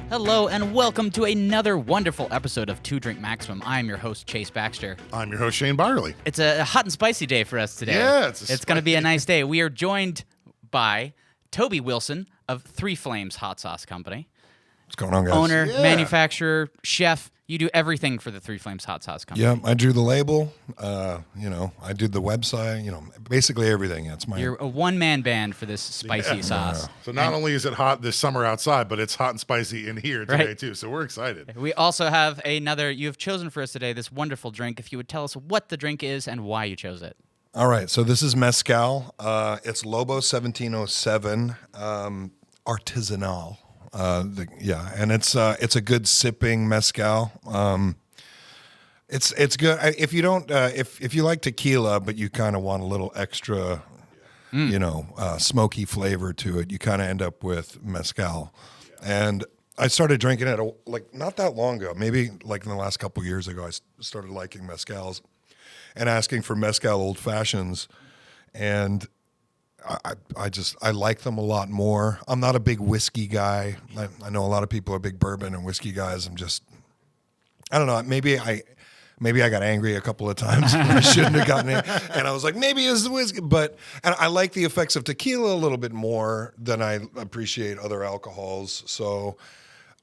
Hello and welcome to another wonderful episode of Two Drink Maximum. I'm your host, Chase Baxter. I'm your host, Shane Byerly. It's a hot and spicy day for us today. Yeah, it's going to be a nice day. We are joined by Toby Wilson of Three Flames Hot Sauce Company. What's going on, guys? Owner, manufacturer, chef. You do everything for the Three Flames Hot Sauce Company. Yeah, I drew the label. I did the website. Basically everything. It's my. You're a one-man band for this spicy sauce. So not only is it hot this summer outside, but it's hot and spicy in here today, Right. too. So we're excited. We also have you have chosen for us today this wonderful drink. If you would tell us what the drink is and why you chose it. All right, so this is Mescal. It's Lobo 1707 artisanal. And it's a good sipping mezcal. It's good if you don't if you like tequila, but you kind of want a little extra, smoky flavor to it. You kind of end up with mezcal, and I started drinking it not that long ago, maybe like in the last couple years ago. I started liking mezcals and asking for mezcal old fashions, and I like them a lot more. I'm not a big whiskey guy. I know a lot of people are big bourbon and whiskey guys. I don't know. Maybe I got angry a couple of times. I shouldn't have gotten it. And I was like, maybe it's the whiskey. And I like the effects of tequila a little bit more than I appreciate other alcohols. So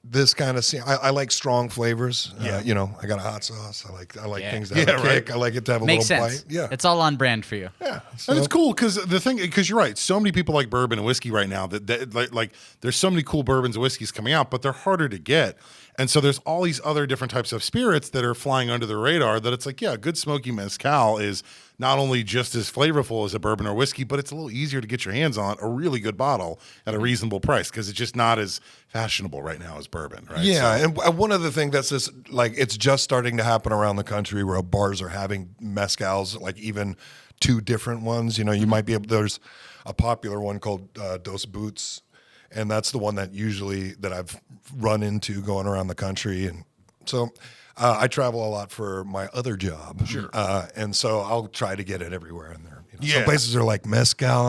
this kind of I like strong flavors. Yeah. I got a hot sauce. I like things that Yeah, have a kick. right. I like it to have a Makes little sense. bite. Yeah. It's all on brand for you. Yeah. And it's cool because you're right. So many people like bourbon and whiskey right now that like there's so many cool bourbons and whiskeys coming out, but they're harder to get. And so there's all these other different types of spirits that are flying under the radar that it's like, yeah, a good smoky mezcal is not only just as flavorful as a bourbon or whiskey, but it's a little easier to get your hands on a really good bottle at a reasonable price because it's just not as fashionable right now as bourbon, right? Yeah, and one other thing that's just it's just starting to happen around the country where bars are having mezcals, like even two different ones. You might be able, there's a popular one called Dos Boots, and that's the one that I've run into going around the country. And so I travel a lot for my other job. Sure. And so I'll try to get it everywhere in there. Yeah. Some places are like mezcal,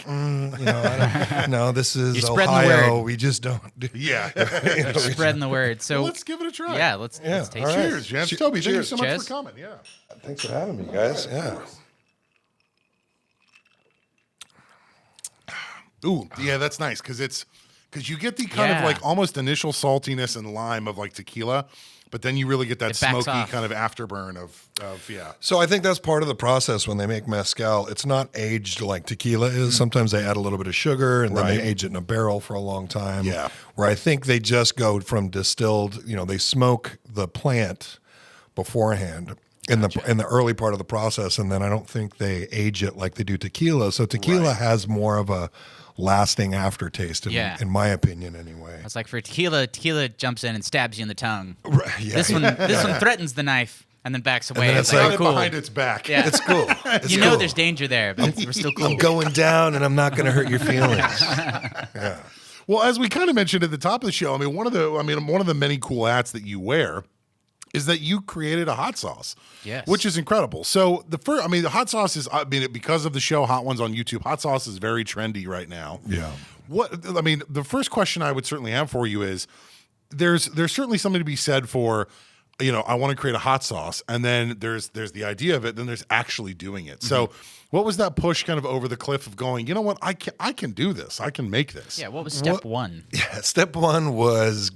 no, this is You're spreading the Ohio. word. We just don't do. Yeah. Spreading the word. So Well, let's give it a try. yeah, let's taste all it. right. Cheers, gents. Toby, thank you so much Cheers. for coming. Yeah. Thanks for having me, guys. Yeah. Ooh, yeah, that's nice because you get the kind of like almost initial saltiness and lime of like tequila, but then you really get that It backs smoky off. kind of afterburn of yeah. So I think that's part of the process when they make mezcal. It's not aged like tequila is. Sometimes they add a little bit of sugar and then Right. they age it in a barrel for a long time. Yeah. Where I think they just go from distilled, they smoke the plant beforehand in the early part of the process, and then I don't think they age it like they do tequila. So tequila has more of a lasting aftertaste in my opinion anyway. It's like for tequila jumps in and stabs you in the tongue. Right, yeah. This one threatens the knife and then backs away. then It's it's like, like- oh, Got it cool. behind its back. Yeah. It's cool. It's You know cool. there's danger there, but we're still cool. I'm going down and I'm not going to hurt your feelings. Well, as we kind of mentioned at the top of the show, one of the many cool hats that you wear is that you created a hot sauce. Yes. Which is incredible. So the hot sauce is, because of the show Hot Ones on YouTube, hot sauce is very trendy right now. Yeah. The first question I would certainly have for you is there's certainly something to be said for, I want to create a hot sauce, and then there's the idea of it, then there's actually doing it. So what was that push kind of over the cliff of going, you know what, I can do this. I can make this. Yeah, what was step one? Yeah, step one was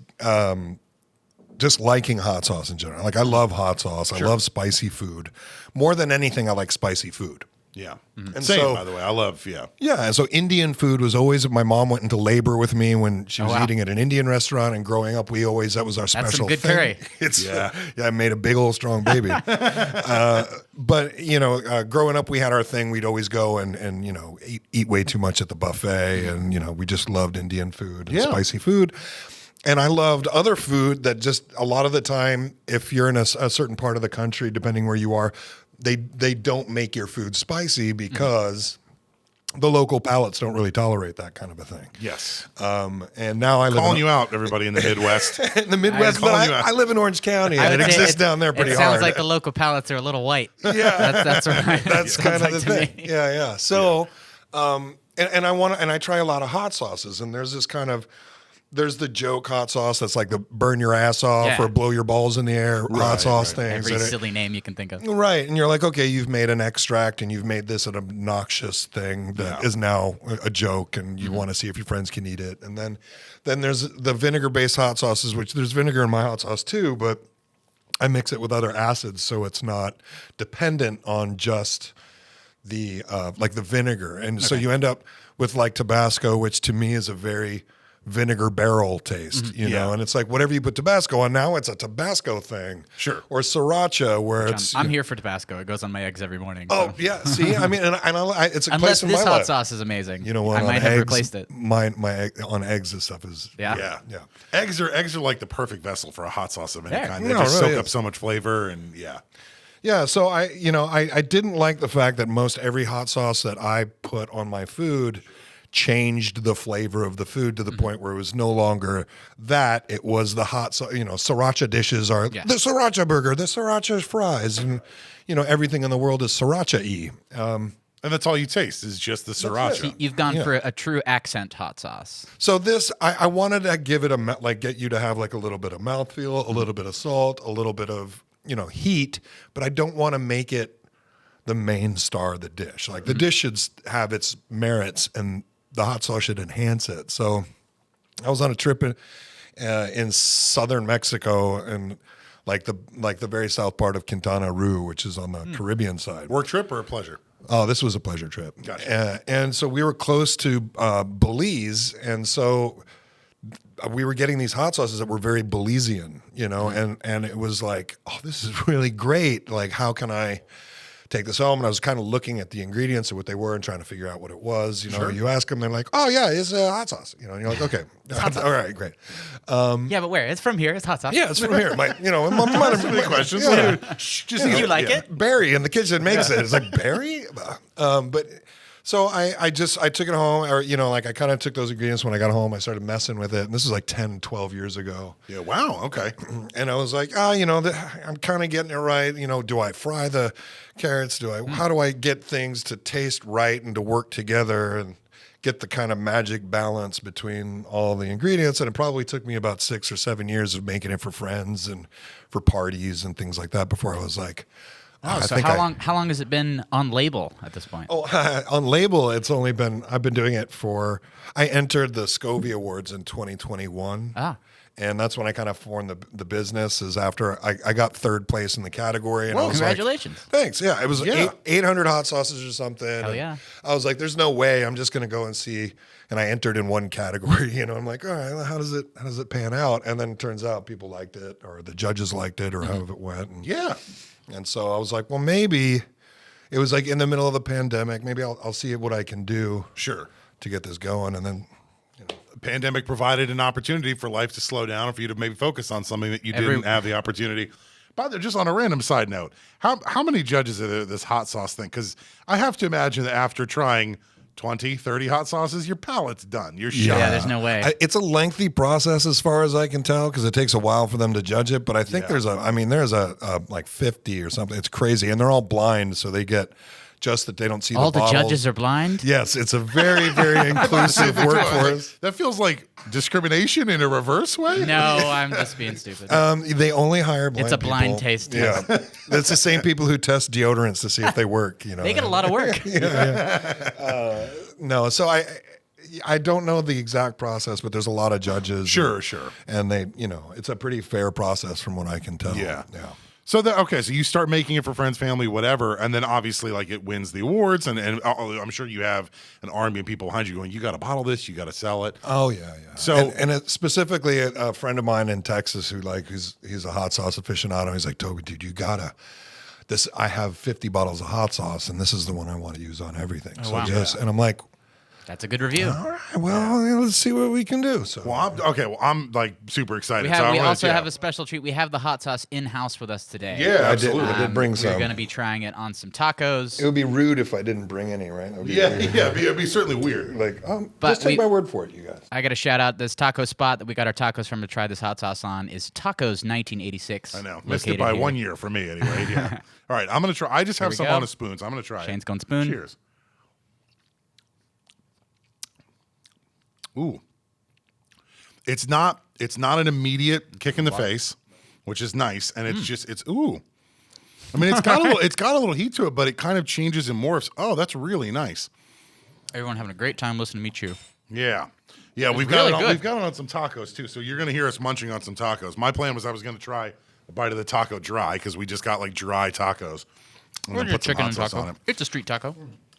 just liking hot sauce in general. Like I love hot sauce. I love spicy food. More than anything, I like spicy food. Yeah. And Same, so- by the way. I love, yeah. Yeah, and so Indian food was always, my mom went into labor with me when she was wow. eating at an Indian restaurant, and growing up, that was our That's special some good thing. curry. Yeah. I made a big old strong baby. But growing up, we had our thing. We'd always go and eat way too much at the buffet, and we just loved Indian food and spicy food. And I loved other food that just a lot of the time, if you're in a certain part of the country, depending where you are, they don't make your food spicy because the local palates don't really tolerate that kind of a thing. Yes. And now I live Calling you out, everybody in the Midwest. in the Midwest, but calling you out. I live in Orange County, I and it would say exists down there pretty it hard. sounds like the local palates are a little white. Yeah, That's right. that's kind of like the to thing. me. Yeah. So, and I try a lot of hot sauces, and there's this kind of there's the joke hot sauce that's like the burn your ass off Yeah. or blow your balls in the air hot sauce things. Every silly name you can think of. Right. And you're like, okay, you've made an extract and you've made this an obnoxious thing that is now a joke and you want to see if your friends can eat it. And then there's the vinegar-based hot sauces, which there's vinegar in my hot sauce too, but I mix it with other acids so it's not dependent on just the like the vinegar. And so you end up with like Tabasco, which to me is a very vinegar barrel taste, you know, and it's like whatever you put Tabasco on now, it's a Tabasco thing. Sure. Or sriracha, where it's I'm here for Tabasco. It goes on my eggs every morning. oh so. yeah, see, I mean, and it's a Unless place in this my hot life. sauce is amazing. You know what? I might on have eggs, replaced it. My egg, on eggs and stuff is Yeah. yeah. Eggs are like the perfect vessel for a hot sauce of any Yeah. kind. They No, just it really soak up is. so much flavor, and Yeah, so I didn't like the fact that most every hot sauce that I put on my food changed the flavor of the food to the point where it was no longer that, it was the hot sauce. You know, sriracha dishes are the sriracha burger, the sriracha fries, and you know everything in the world is sriracha-y. and that's all you taste is just the sriracha. You've gone for a true accent hot sauce. So this, I wanted to give it get you to have like a little bit of mouthfeel, a little bit of salt, a little bit of heat, but I don't want to make it the main star of the dish. Like the dish should have its merits, and the hot sauce should enhance it. So I was on a trip in southern Mexico, and like the very south part of Quintana Roo, which is on the Caribbean side. Work trip or a pleasure? Oh, this was a pleasure trip. Gotcha. And so we were close to Belize, and so we were getting these hot sauces that were very Belizean, and it was like, oh, this is really great. Like, how can I take this home? And I was kind of looking at the ingredients and what they were and trying to figure out what it was. You ask them, they're like, oh yeah, it's hot sauce. And you're like, okay, all right, great. Yeah, but where? It's from here. It's hot sauce. Yeah, it's from here. My Big questions. Yeah. Just You like it? Barry in the kitchen makes it. It's like Barry, but so I took it home, or I kind of took those ingredients when I got home. I started messing with it, and this is like 10, 12 years ago. Yeah. Wow. Okay. And I was like, I'm kind of getting it right. Do I fry the carrots? How do I get things to taste right and to work together and get the kind of magic balance between all the ingredients? And it probably took me about 6 or 7 years of making it for friends and for parties and things like that before I was like, So how long has it been on label at this point? Oh, on label, I've been doing it I entered the Scovie Awards in 2021. And that's when I kind of formed the business, is after I got third place in the category. And Well, I was congratulations. Like, thanks. Yeah, it was 800 hot sauces or something. Hell yeah. I was like, there's no way I'm just going to go and see. And I entered in one category, I'm like, all right, how does it pan out? And then it turns out people liked it, or the judges liked it, or however it went. And, and so I was like, well, maybe it was like in the middle of the pandemic. Maybe I'll see what I can do. Sure. To get this going. And then, The pandemic provided an opportunity for life to slow down, and for you to maybe focus on something that you didn't have the opportunity. By the way, just on a random side note, how many judges are there this hot sauce thing? Because I have to imagine that after trying 20, 30 hot sauces, your palate's done. You're shot. Yeah, there's no way. It's a lengthy process as far as I can tell, because it takes a while for them to judge it. But I think there's like 50 or something. It's crazy. And they're all blind, so they get just that they don't see All the the bottles. judges are blind? Yes, it's a very, very inclusive workforce. That feels like discrimination in a reverse way. No, I'm just being stupid. They only hire blind It's a blind people. taste Yeah. test. It's the same people who test deodorants to see if they work. They get a lot of work. No, so I don't know the exact process, but there's a lot of judges. Sure. And they, it's a pretty fair process from what I can tell. Yeah. So so you start making it for friends, family, whatever, and then obviously like it wins the awards, and I'm sure you have an army of people behind you going, you got to bottle this, you got to sell it. Oh yeah. So and specifically a friend of mine in Texas he's a hot sauce aficionado. He's like, Toby, dude, you gotta. I have 50 bottles of hot sauce, and this is the one I want to use on everything. And I'm like, That's a good review. all right, well, let's see what we can do. So, I'm like super excited. We also have a special treat. We have the hot sauce in-house with us today. Yeah, I did bring some. We're going to be trying it on some tacos. It would be rude if I didn't bring any, right? It would be weird. It'd be certainly weird. Like, But just take my word for it, you guys. I got to shout out this taco spot that we got our tacos from to try this hot sauce on is Tacos 1986. I know. Missed it by 1 year for me anyway. Yeah. All right, I'm going to try. I just have some on a spoon, so I'm going to try it. Shane's going spoon. Cheers. Ooh. It's not an immediate kick in the face, which is nice, and it's just ooh. I mean, it's got a little heat to it, but it kind of changes and morphs. Oh, that's really nice. Everyone having a great time listening to me chew. Yeah. Yeah, we've really got good. we've got it on some tacos too. So you're going to hear us munching on some tacos. My plan was I was going to try a bite of the taco dry because we just got like dry tacos. And Or then just put some chicken hot and sauce taco. on it. It's a street taco.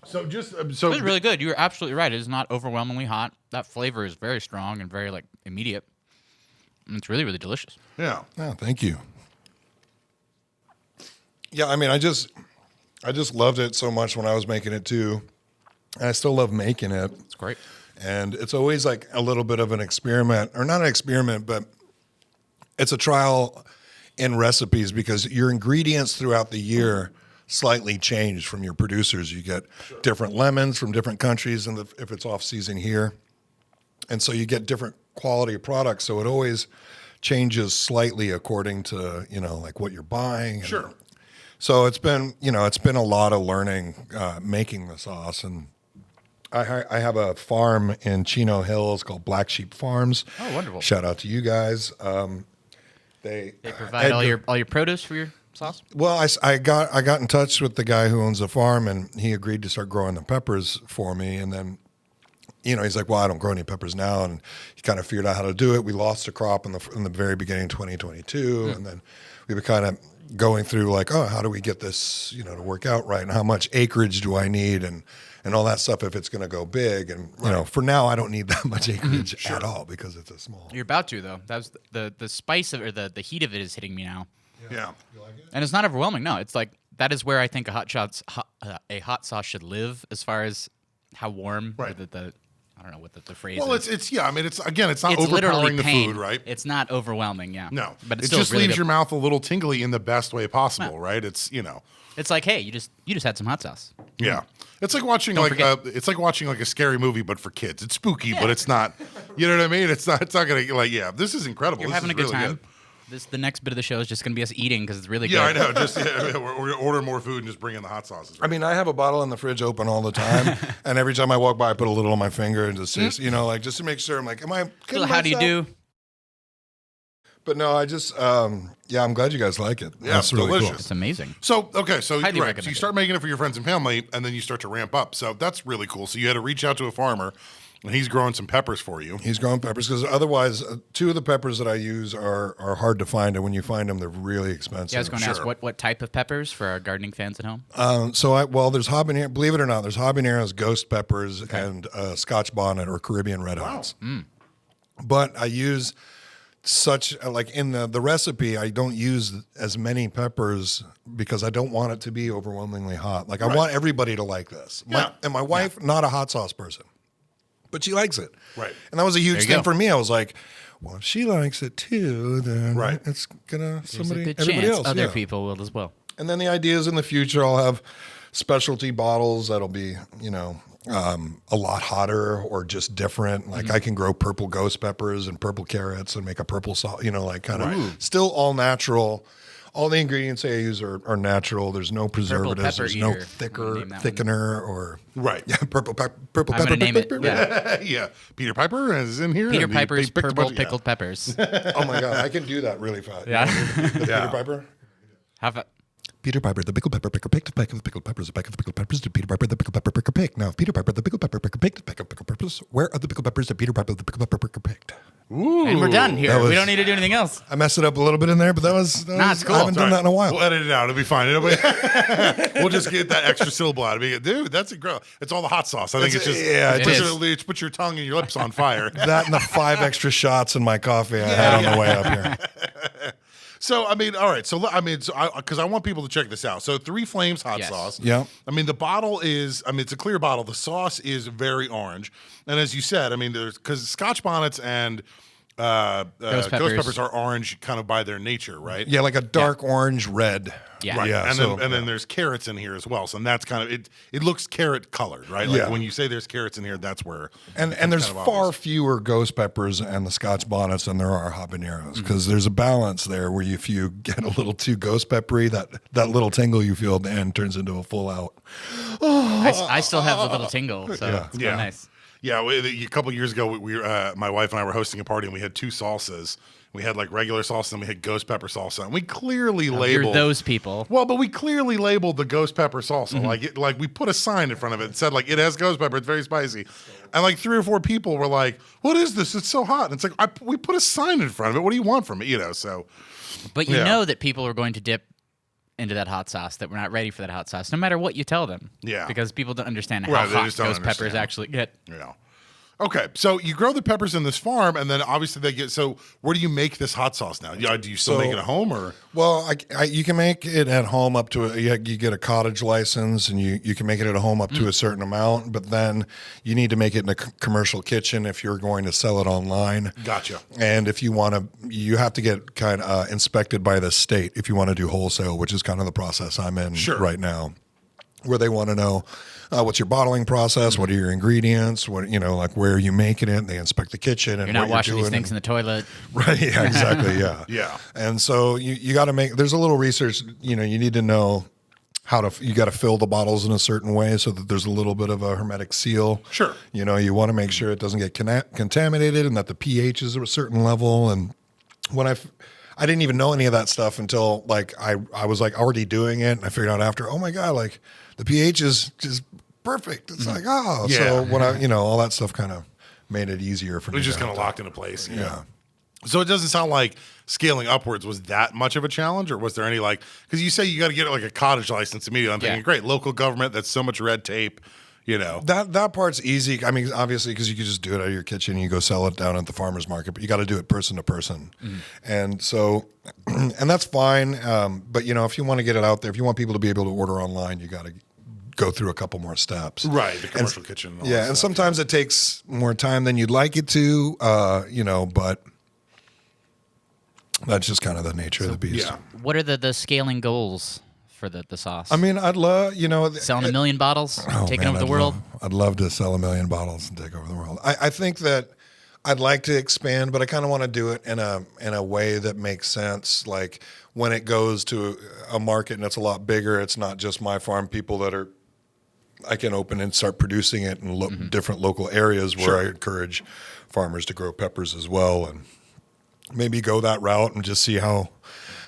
So just It was really good. You were absolutely right. It is not overwhelmingly hot. That flavor is very strong and very like immediate. And it's really, really delicious. yeah. Oh, thank you. Yeah, I mean, I just loved it so much when I was making it too. And I still love making it. It's great. And it's always like a little bit of an experiment, or not an experiment, but it's a trial in recipes because your ingredients throughout the year slightly change from your producers. You get different lemons from different countries, and if it's off season here. And so you get different quality of products. So it always changes slightly according to, like what you're buying. Sure. So it's been a lot of learning making the sauce. And I have a farm in Chino Hills called Black Sheep Farms. Oh, wonderful. Shout out to you guys. They provide all your produce for your sauce? Well, I got in touch with the guy who owns the farm, and he agreed to start growing the peppers for me. And then, he's like, well, I don't grow any peppers now. And he kind of figured out how to do it. We lost a crop in the very beginning of 2022. And then we were kind of going through like, oh, how do we get this, to work out right? And how much acreage do I need? And all that stuff if it's going to go big. And, for now, I don't need that much acreage at all because it's a small. You're about to, though. That's the spice of, or the heat of it is hitting me now. Yeah. You like it? And it's not overwhelming. No, it's like that is where I think a hot sauce should live as far as how warm. Right. Or I don't know what the phrase Well, is. it's I mean, it's not It's overpowering literally the pain. food, right? It's not overwhelming, yeah. No, but it still just really leaves good. your mouth a little tingly in the best way possible, right? It's It's like, hey, you just had some hot sauce. yeah. It's like watching it's like watching like a scary movie, but for kids. It's spooky, but it's not. You know what I mean? It's not gonna like this is incredible. You're this having is a good really time. The next bit of the show is just going to be us eating because it's really good. Yeah, I know. Just we're gonna order more food and just bring in the hot sauces. I mean, I have a bottle in the fridge open all the time, and every time I walk by, I put a little on my finger and just, just to make sure. I'm like, am I? So kidding how do you myself? do? But no, I just, I'm glad you guys like it. Yeah, That's really delicious. cool. It's amazing. So okay, so Highly right, so recommend you it. start making it for your friends and family, and then you start to ramp up. So that's really cool. So you had to reach out to a farmer, and he's growing some peppers for you. He's growing peppers because otherwise, two of the peppers that I use are hard to find, and when you find them, they're really expensive. Yeah, I was going to ask Sure. what type of peppers for our gardening fans at home? There's habanero. Believe it or not, there's habaneros, ghost peppers, and Scotch bonnet or Caribbean red hots. But I use like in the recipe, I don't use as many peppers because I don't want it to be overwhelmingly hot. Like I want everybody to like this. And my wife, not a hot sauce person, but she likes it. Right. And that was a huge you thing go. for me. I was like, well, if she likes it too, then Right. it's gonna There's a somebody good everybody chance else. other yeah. people will as well. And then the idea is in the future, I'll have specialty bottles that'll be, a lot hotter or just different. Like I can grow purple ghost peppers and purple carrots and make a purple salt, like kind of still all natural. All the ingredients I use are natural. There's no preservatives. pepper There's no eater. I'm gonna name that thickener or Right. yeah, purple I'm pepper. going to name it. pepper. Yeah. Yeah, Peter Piper is in here. Peter and he Piper's picked a purple bunch- yeah. pickled peppers. Oh my god, I can do that really fast. Yeah. The Yeah. Peter Piper. Have a, Peter Piper, the pickled pepper, picked, pack of the pickled peppers, a pack of the pickled peppers, to Peter Piper, the pickled pepper, picked. Now, Peter Piper, the pickled pepper, picked, pack of pickled peppers, where are the pickled peppers, to Peter Piper, the pickled pepper, picked? Ooh. and we're done here. That was- We don't need to do anything else. I messed it up a little bit in there, but that was Nah, it's cool. I haven't done that in a while. We'll edit it out. It'll be fine. We'll just get that extra syllable out of it. Dude, that's incredible. It's all the hot sauce. I think it's just yeah, it is. it's put your tongue and your lips on fire. That and the 5 extra shots in my coffee I had on the way up here. So I mean, all right. So because I want people to check this out. So Three Flames hot Yes. sauce. Yeah. I mean, the bottle is. I mean, it's a clear bottle. The sauce is very orange, and as you said, I mean, there's because Scotch bonnets and ghost peppers. peppers are orange, kind of by their nature, right? Yeah, like a dark orange red. Yeah. Right. Yeah, and then there's carrots in here as well. So that's kind of it. It looks carrot colored, right? Like Yeah. when you say there's carrots in here, that's where. And it's there's kind of far obvious. fewer ghost peppers and the Scotch bonnets than there are habaneros because there's a balance there where if you get a little too ghost peppery, that little tingle you feel at the end turns into a full out. I still have the little tingle, so it's Yeah. nice. Yeah, a couple years ago, my wife and I were hosting a party, and we had 2 salsas. We had like regular salsa, and we had ghost pepper salsa, and we clearly labeled You're those people. Well, but we clearly labeled the ghost pepper salsa. Like we put a sign in front of it that said like it has ghost pepper. It's very spicy, and like 3 or 4 people were like, "What is this? It's so hot." And it's like we put a sign in front of it. What do you want from it? So. But you know that people are going to dip into that hot sauce, that we're not ready for that hot sauce, no matter what you tell them. Yeah. Because people don't understand Right, how they hot just don't ghost peppers understand. actually get. Yeah. Okay, so you grow the peppers in this farm, and then obviously they get. So where do you make this hot sauce now? Do you still make it at home, or? Well, you can make it at home up to you get a cottage license, and you can make it at home up to a certain amount. But then you need to make it in a commercial kitchen if you're going to sell it online. Gotcha. And if you want to, you have to get kind of inspected by the state if you want to do wholesale, which is kind of the process I'm in right now, where they want to know. What's your bottling process? What are your ingredients? What like where are you making it? They inspect the kitchen and You're not what washing you're these doing. things in the toilet. Right? Yeah, exactly. Yeah, Yeah. And so you got to make. There's a little research. You need to know you got to fill the bottles in a certain way so that there's a little bit of a hermetic seal. Sure. You want to make sure it doesn't get contaminated and that the pH is at a certain level. And when I didn't even know any of that stuff until like I was like already doing it, and I figured out after, oh my God, like the pH is just perfect. It's like, so when all that stuff kind of made it easier for me. It was just kind of locked into place. Yeah. So it doesn't sound like scaling upwards was that much of a challenge, or was there any because you say you got to get like a cottage license immediately. I'm thinking, great, local government, that's so much red tape, That part's easy. I mean, obviously, because you could just do it out of your kitchen and you go sell it down at the farmer's market, but you got to do it person to person. And so, and that's fine. But, if you want to get it out there, if you want people to be able to order online, you got to go through a couple more steps. Right, the commercial kitchen. And all that and stuff, sometimes it takes more time than you'd like it to, but that's just kind of the nature of the beast. Yeah. What are the scaling goals for the sauce? I mean, I'd love, selling 1 million bottles, taking man, over the world. I'd love to sell 1 million bottles and take over the world. I think that I'd like to expand, but I kind of want to do it in a way that makes sense. Like when it goes to a market and it's a lot bigger, it's not just my farm people I can open and start producing it in different local areas where I encourage farmers to grow peppers as well, and maybe go that route and just see how.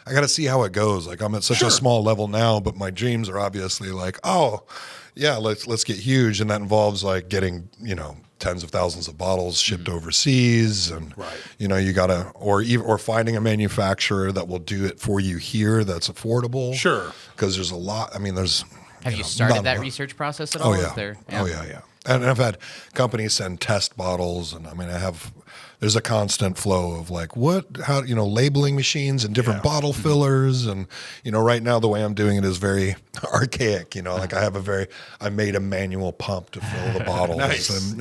I got to see how it goes. Like I'm at such a small level now, but my dreams are obviously like, let's get huge, and that involves like getting tens of thousands of bottles shipped overseas, and you gotta or finding a manufacturer that will do it for you here that's affordable. Sure, because there's a lot. I mean, there's. Have you started that research process at all? Oh yeah. And I've had companies send test bottles, and I mean, there's a constant flow of like how labeling machines and different bottle fillers, and right now the way I'm doing it is very archaic. Like I made a manual pump to fill the bottles, and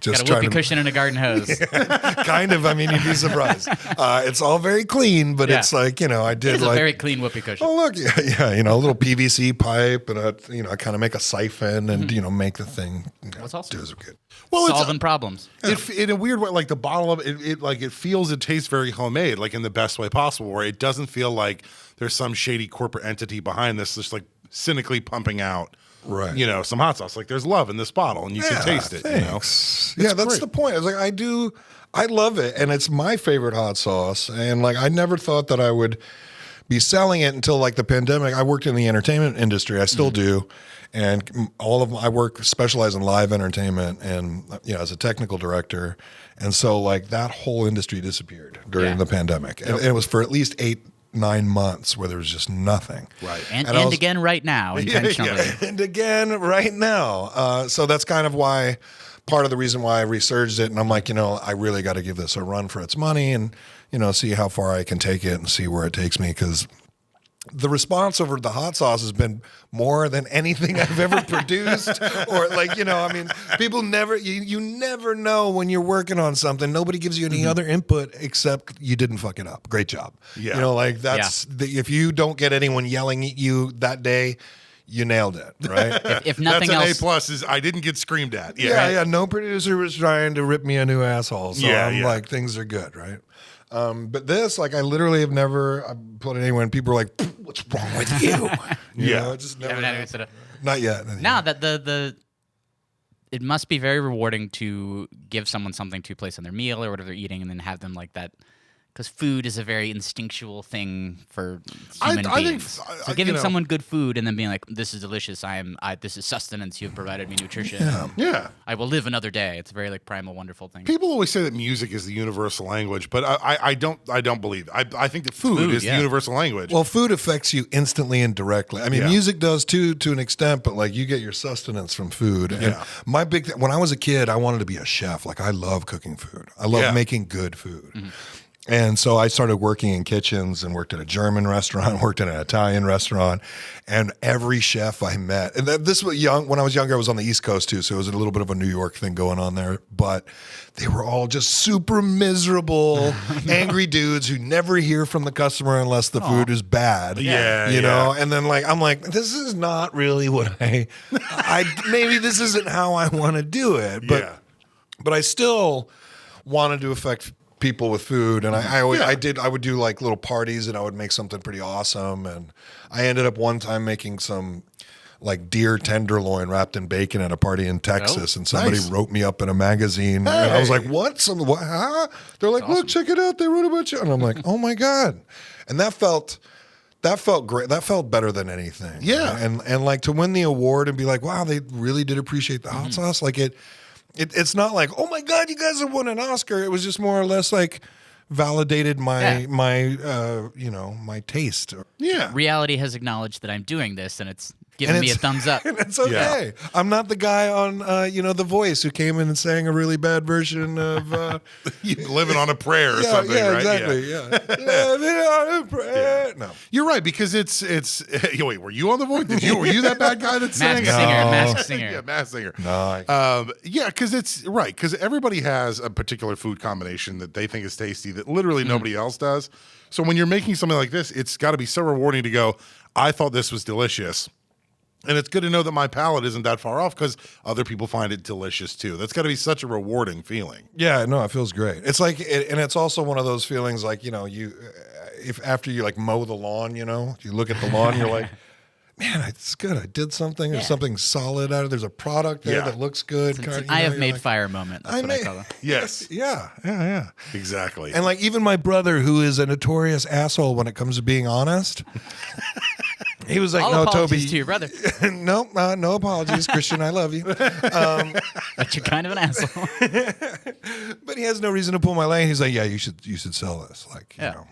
just got a whoopee cushion and a garden hose. Kind of. I mean, you'd be surprised. It's all very clean, but it's like I did a very clean whoopee cushion. Oh look, a little PVC pipe, and I kind of make a siphon and make the thing. What's awesome? Do good. Well, solving problems. In a weird way, like the bottle of it feels, it tastes very homemade, like in the best way possible, where it doesn't feel like there's some shady corporate entity behind this, just like cynically pumping out, some hot sauce. Like there's love in this bottle, and you can taste it. Thanks. That's the point. I was like, I love it, and it's my favorite hot sauce. And like, I never thought that I would be selling it until like the pandemic. I worked in the entertainment industry. I still do. And I specialize in live entertainment and, as a technical director. And so like that whole industry disappeared during the pandemic. And it was for at least 8-9 months where there was just nothing. Right. And again right now, intentionally. And again right now. So that's kind of why, part of the reason why I resurged it. And I'm like, I really got to give this a run for its money and, see how far I can take it and see where it takes me. Because the response over the hot sauce has been more than anything I've ever produced, or like, I mean, people never, you never know when you're working on something. Nobody gives you any other input except you didn't fuck it up. Great job. Yeah. Like that's, if you don't get anyone yelling at you that day, you nailed it, right? if nothing else, that's an A+ is I didn't get screamed at. Yeah. No producer was trying to rip me a new asshole. So I'm like, things are good, right? But this, like, I literally have never put it anywhere, and people are like, "What's wrong with you?" It just never. Not Not yet. No, that it must be very rewarding to give someone something to place on their meal or whatever they're eating, and then have them like that. Because food is a very instinctual thing for human beings. So giving someone good food and then being like, "This is delicious. This is sustenance. You've provided me nutrition. Yeah. I will live another day." It's a very like primal, wonderful thing. People always say that music is the universal language, but I don't believe it. I think that food is the universal language. Well, food affects you instantly and directly. I mean, music does too, to an extent, but like you get your sustenance from food. And my big when I was a kid, I wanted to be a chef. Like I love cooking food. I love making good food. Mm-hmm. And so I started working in kitchens and worked at a German restaurant, worked at an Italian restaurant, and every chef I met, and this was when I was younger, I was on the East Coast too, so it was a little bit of a New York thing going on there, but they were all just super miserable, angry dudes who never hear from the customer unless the food is bad. You know, and then like, I'm like, this is not really what maybe this isn't how I want to do it, but I still wanted to affect people with food, and I would do like little parties, and I would make something pretty awesome. And I ended up one time making some like deer tenderloin wrapped in bacon at a party in Texas, and somebody wrote me up in a magazine, and I was like, "What? Huh?" They're like, "Look, check it out. They wrote about you," and I'm like, "Oh my god!" And that felt great. That felt better than anything. Yeah, and like to win the award and be like, "Wow, they really did appreciate the hot sauce." Like it's not like, oh my God, you guys have won an Oscar. It was just more or less like validated my taste. Yeah. Reality has acknowledged that I'm doing this, and it's giving me a thumbs up. And it's okay. Yeah. I'm not the guy on The Voice who came in and sang a really bad version of living on a prayer or something. Yeah, right? Exactly. Yeah. Living on a prayer. No, you're right, because it's. Wait, were you on The Voice? Were you that bad guy that sang? Masked Singer. Yeah, Masked Singer. No. Because it's right, because everybody has a particular food combination that they think is tasty that literally nobody else does. So when you're making something like this, it's got to be so rewarding to go, I thought this was delicious. And it's good to know that my palate isn't that far off because other people find it delicious too. That's got to be such a rewarding feeling. Yeah, no, it feels great. It's like, and it's also one of those feelings like, if after you like mow the lawn, you look at the lawn, you're like, man, it's good. I did something. There's something solid out of it. There's a product there that looks good. It's an I have made fire moment. That's what I call it. Yes. Yeah. Exactly. And like even my brother, who is a notorious asshole when it comes to being honest, he was like, "No, Toby, to your brother. No apologies, Christian. I love you, but you're kind of an asshole." But he has no reason to pull my leg. He's like, "Yeah, you should sell this." Like, you know.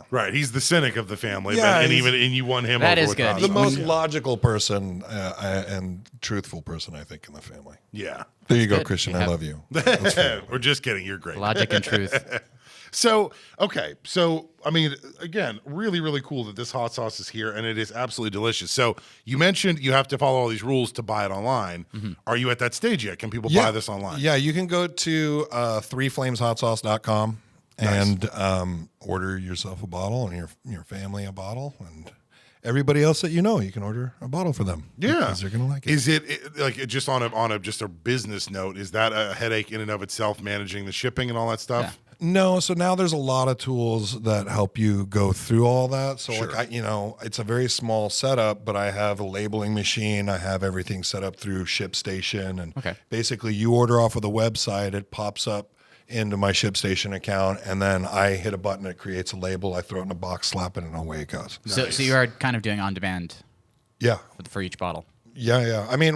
Right, he's the cynic of the family, yeah, and you won him that over is with good. The most logical person and truthful person, I think, in the family. Yeah. There you go, Christian. I love you. We're just kidding. You're great. Logic and truth. So, okay. So, I mean, again, really, really cool that this hot sauce is here, and it is absolutely delicious. So, you mentioned you have to follow all these rules to buy it online. Mm-hmm. Are you at that stage yet? Can people buy this online? Yeah, you can go to threeflameshotsauce.com and order yourself a bottle and your family a bottle, and everybody else that you can order a bottle for them. Yeah, because they're gonna like it. Is it like just on a just a business note? Is that a headache in and of itself, managing the shipping and all that stuff? Yeah. No, so now there's a lot of tools that help you go through all that. So like it's a very small setup, but I have a labeling machine. I have everything set up through ShipStation, and basically you order off of the website, it pops up into my ShipStation account, and then I hit a button, it creates a label, I throw it in a box, slap it, and away it goes. So you are kind of doing on demand. Yeah. For each bottle. Yeah. I mean,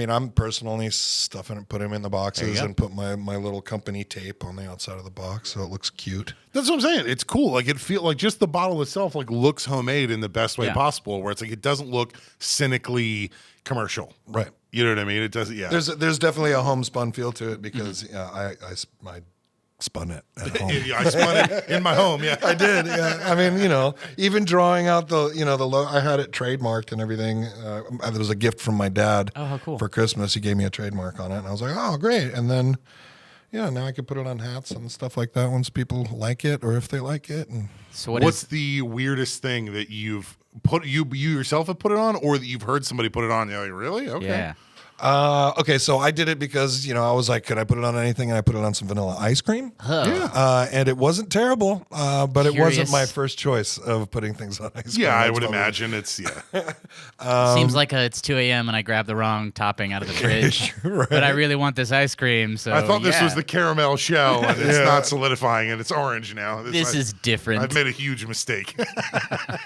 I'm personally put them in the boxes and put my little company tape on the outside of the box so it looks cute. That's what I'm saying. It's cool. Like it feels like just the bottle itself like looks homemade in the best way possible, where it's like it doesn't look cynically commercial. Right. You know what I mean? It doesn't. Yeah. There's definitely a homespun feel to it because I spun it at home. I spun it in my home. Yeah, I did. Yeah, I mean, even drawing out the logo, I had it trademarked and everything. There was a gift from my dad. Oh, how cool. For Christmas. He gave me a trademark on it, and I was like, oh, great. And then, now I can put it on hats and stuff like that once people like it or if they like it. And so what's the weirdest thing that you've put you yourself have put it on, or that you've heard somebody put it on? You're like, really? Okay. Yeah. Okay, so I did it because, I was like, could I put it on anything? And I put it on some vanilla ice cream. And it wasn't terrible, but it wasn't my first choice of putting things on ice cream. Yeah, I would imagine it's, Seems like it's 2 a.m. and I grabbed the wrong topping out of the fridge. Right. But I really want this ice cream, so I thought this was the caramel shell, and it's not solidifying, and it's orange now. This is different. I've made a huge mistake.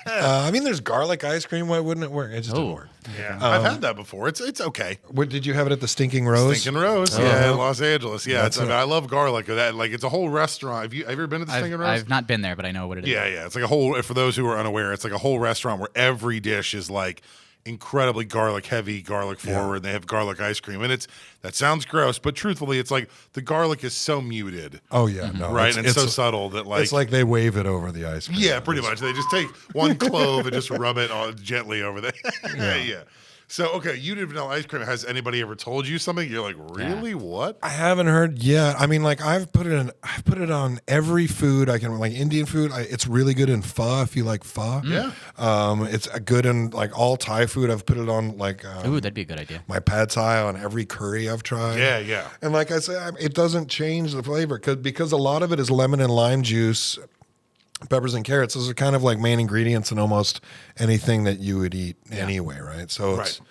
There's garlic ice cream. Why wouldn't it work? It just didn't work. Yeah, I've had that before. It's okay. What did you have it at the Stinking Rose? Stinking Rose, in Los Angeles. Yeah, I love garlic. That it's a whole restaurant. Have you ever been to the Stinking Rose? I've not been there, but I know what it is. Yeah. It's like a whole. For those who are unaware, it's like a whole restaurant where every dish is like incredibly garlic heavy, garlic forward. And they have garlic ice cream, and that sounds gross, but truthfully, it's like the garlic is so muted. Oh yeah, no, right, and so subtle that it's like they wave it over the ice cream. Yeah, pretty much. They just take one clove and just rub it gently over there. Yeah. So, okay, you did vanilla ice cream. Has anybody ever told you something? You're like, really? Yeah. What? I haven't heard yet. I mean, I've put it on every food I can, like Indian food. It's really good in pho if you like pho. Yeah. It's good in like all Thai food. I've put it on ooh, that'd be a good idea. My pad Thai on every curry I've tried. Yeah. And like I say, it doesn't change the flavor because a lot of it is lemon and lime juice. Peppers and carrots, those are kind of like main ingredients in almost anything that you would eat anyway, right? So it's,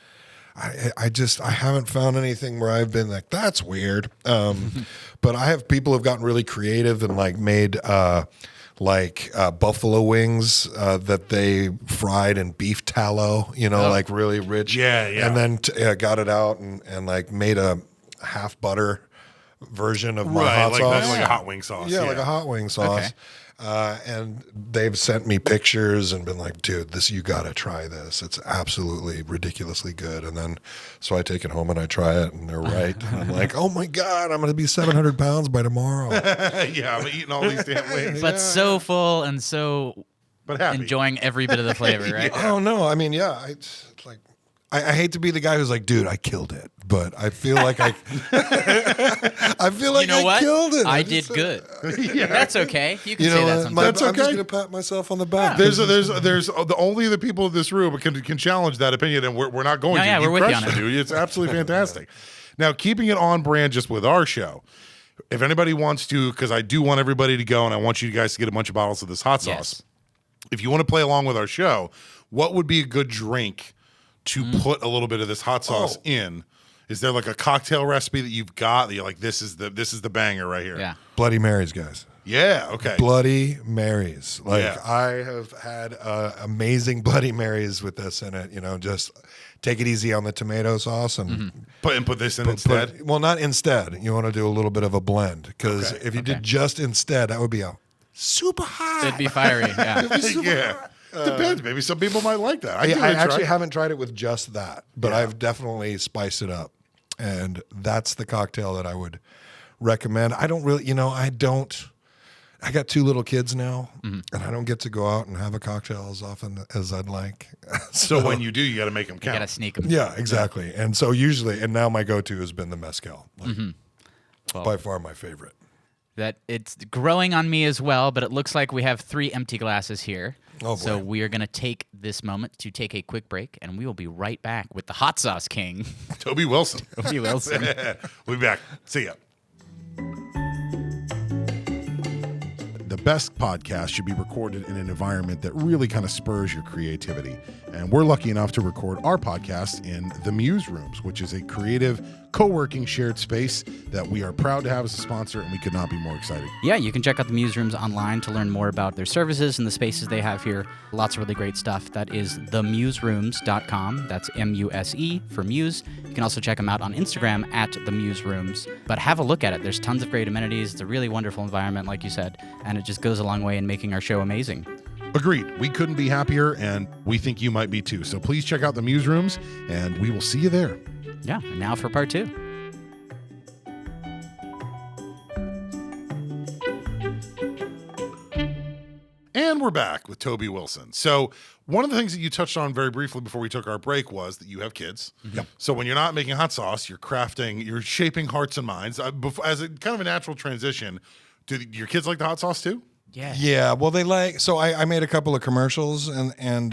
I haven't found anything where I've been like, that's weird. But I have people who've gotten really creative and like made buffalo wings that they fried in beef tallow, like really rich. Yeah. And then got it out and like made a half butter version of my hot sauce. Like a hot wing sauce. Yeah, like a hot wing sauce. Okay. And they've sent me pictures and been like, dude, you got to try this. It's absolutely ridiculously good. And then, so I take it home and I try it and they're right. And I'm like, oh my God, I'm going to be 700 pounds by tomorrow. Yeah, I'm eating all these damn wings. But so full and so enjoying every bit of the flavor, right? Oh no, I mean, yeah, it's like, I hate to be the guy who's like, dude, I killed it, but I feel like I feel like I killed it. I did good. That's okay. You can say that sometimes. That's okay. I'm just gonna pat myself on the back. There's only the people in this room can challenge that opinion, and we're not going to. Yeah, we're with you on it. Dude. It's absolutely fantastic. Now, keeping it on brand just with our show. If anybody wants to, because I do want everybody to go, and I want you guys to get a bunch of bottles of this hot sauce. Yes. If you want to play along with our show, what would be a good drink to put a little bit of this hot sauce in? Is there like a cocktail recipe that you've got that you're like, this is the banger right here? Yeah. Bloody Marys, guys. Yeah, okay. Bloody Marys. I have had amazing Bloody Marys with this in it. Just take it easy on the tomato sauce and put this in instead. Well, not instead. You want to do a little bit of a blend because if you did just instead, that would be a super hot. It'd be fiery. Yeah. It'd be super hot. Depends. Maybe some people might like that. I actually haven't tried it with just that, but I've definitely spiced it up. And that's the cocktail that I would recommend. I don't really, I got 2 little kids now, and I don't get to go out and have a cocktail as often as I'd like. So when you do, you got to make them count. You got to sneak them. Yeah, exactly. And so usually, and now my go-to has been the Mescal. By far my favorite. That it's growing on me as well, but it looks like we have 3 empty glasses here. Oh, boy. So we are going to take this moment to take a quick break, and we will be right back with the Hot Sauce King. Toby Wilson. Toby Wilson. We'll be back. See ya. The best podcast should be recorded in an environment that really kind of spurs your creativity. And we're lucky enough to record our podcast in the Muse Rooms, which is a creative co-working shared space that we are proud to have as a sponsor, and we could not be more excited. Yeah, you can check out the Muse Rooms online to learn more about their services and the spaces they have here. Lots of really great stuff. That is themuserooms.com. That's M-U-S-E for Muse. You can also check them out on Instagram at the Muse Rooms. But have a look at it. There's tons of great amenities. It's a really wonderful environment, like you said, and it just goes a long way in making our show amazing. Agreed. We couldn't be happier, and we think you might be too. So please check out the Muse Rooms, and we will see you there. Yeah, and now for part 2. And we're back with Toby Wilson. So one of the things that you touched on very briefly before we took our break was that you have kids. Yep. So when you're not making hot sauce, you're shaping hearts and minds. As a kind of a natural transition, do your kids like the hot sauce too? Yeah. Well, so I made a couple of commercials and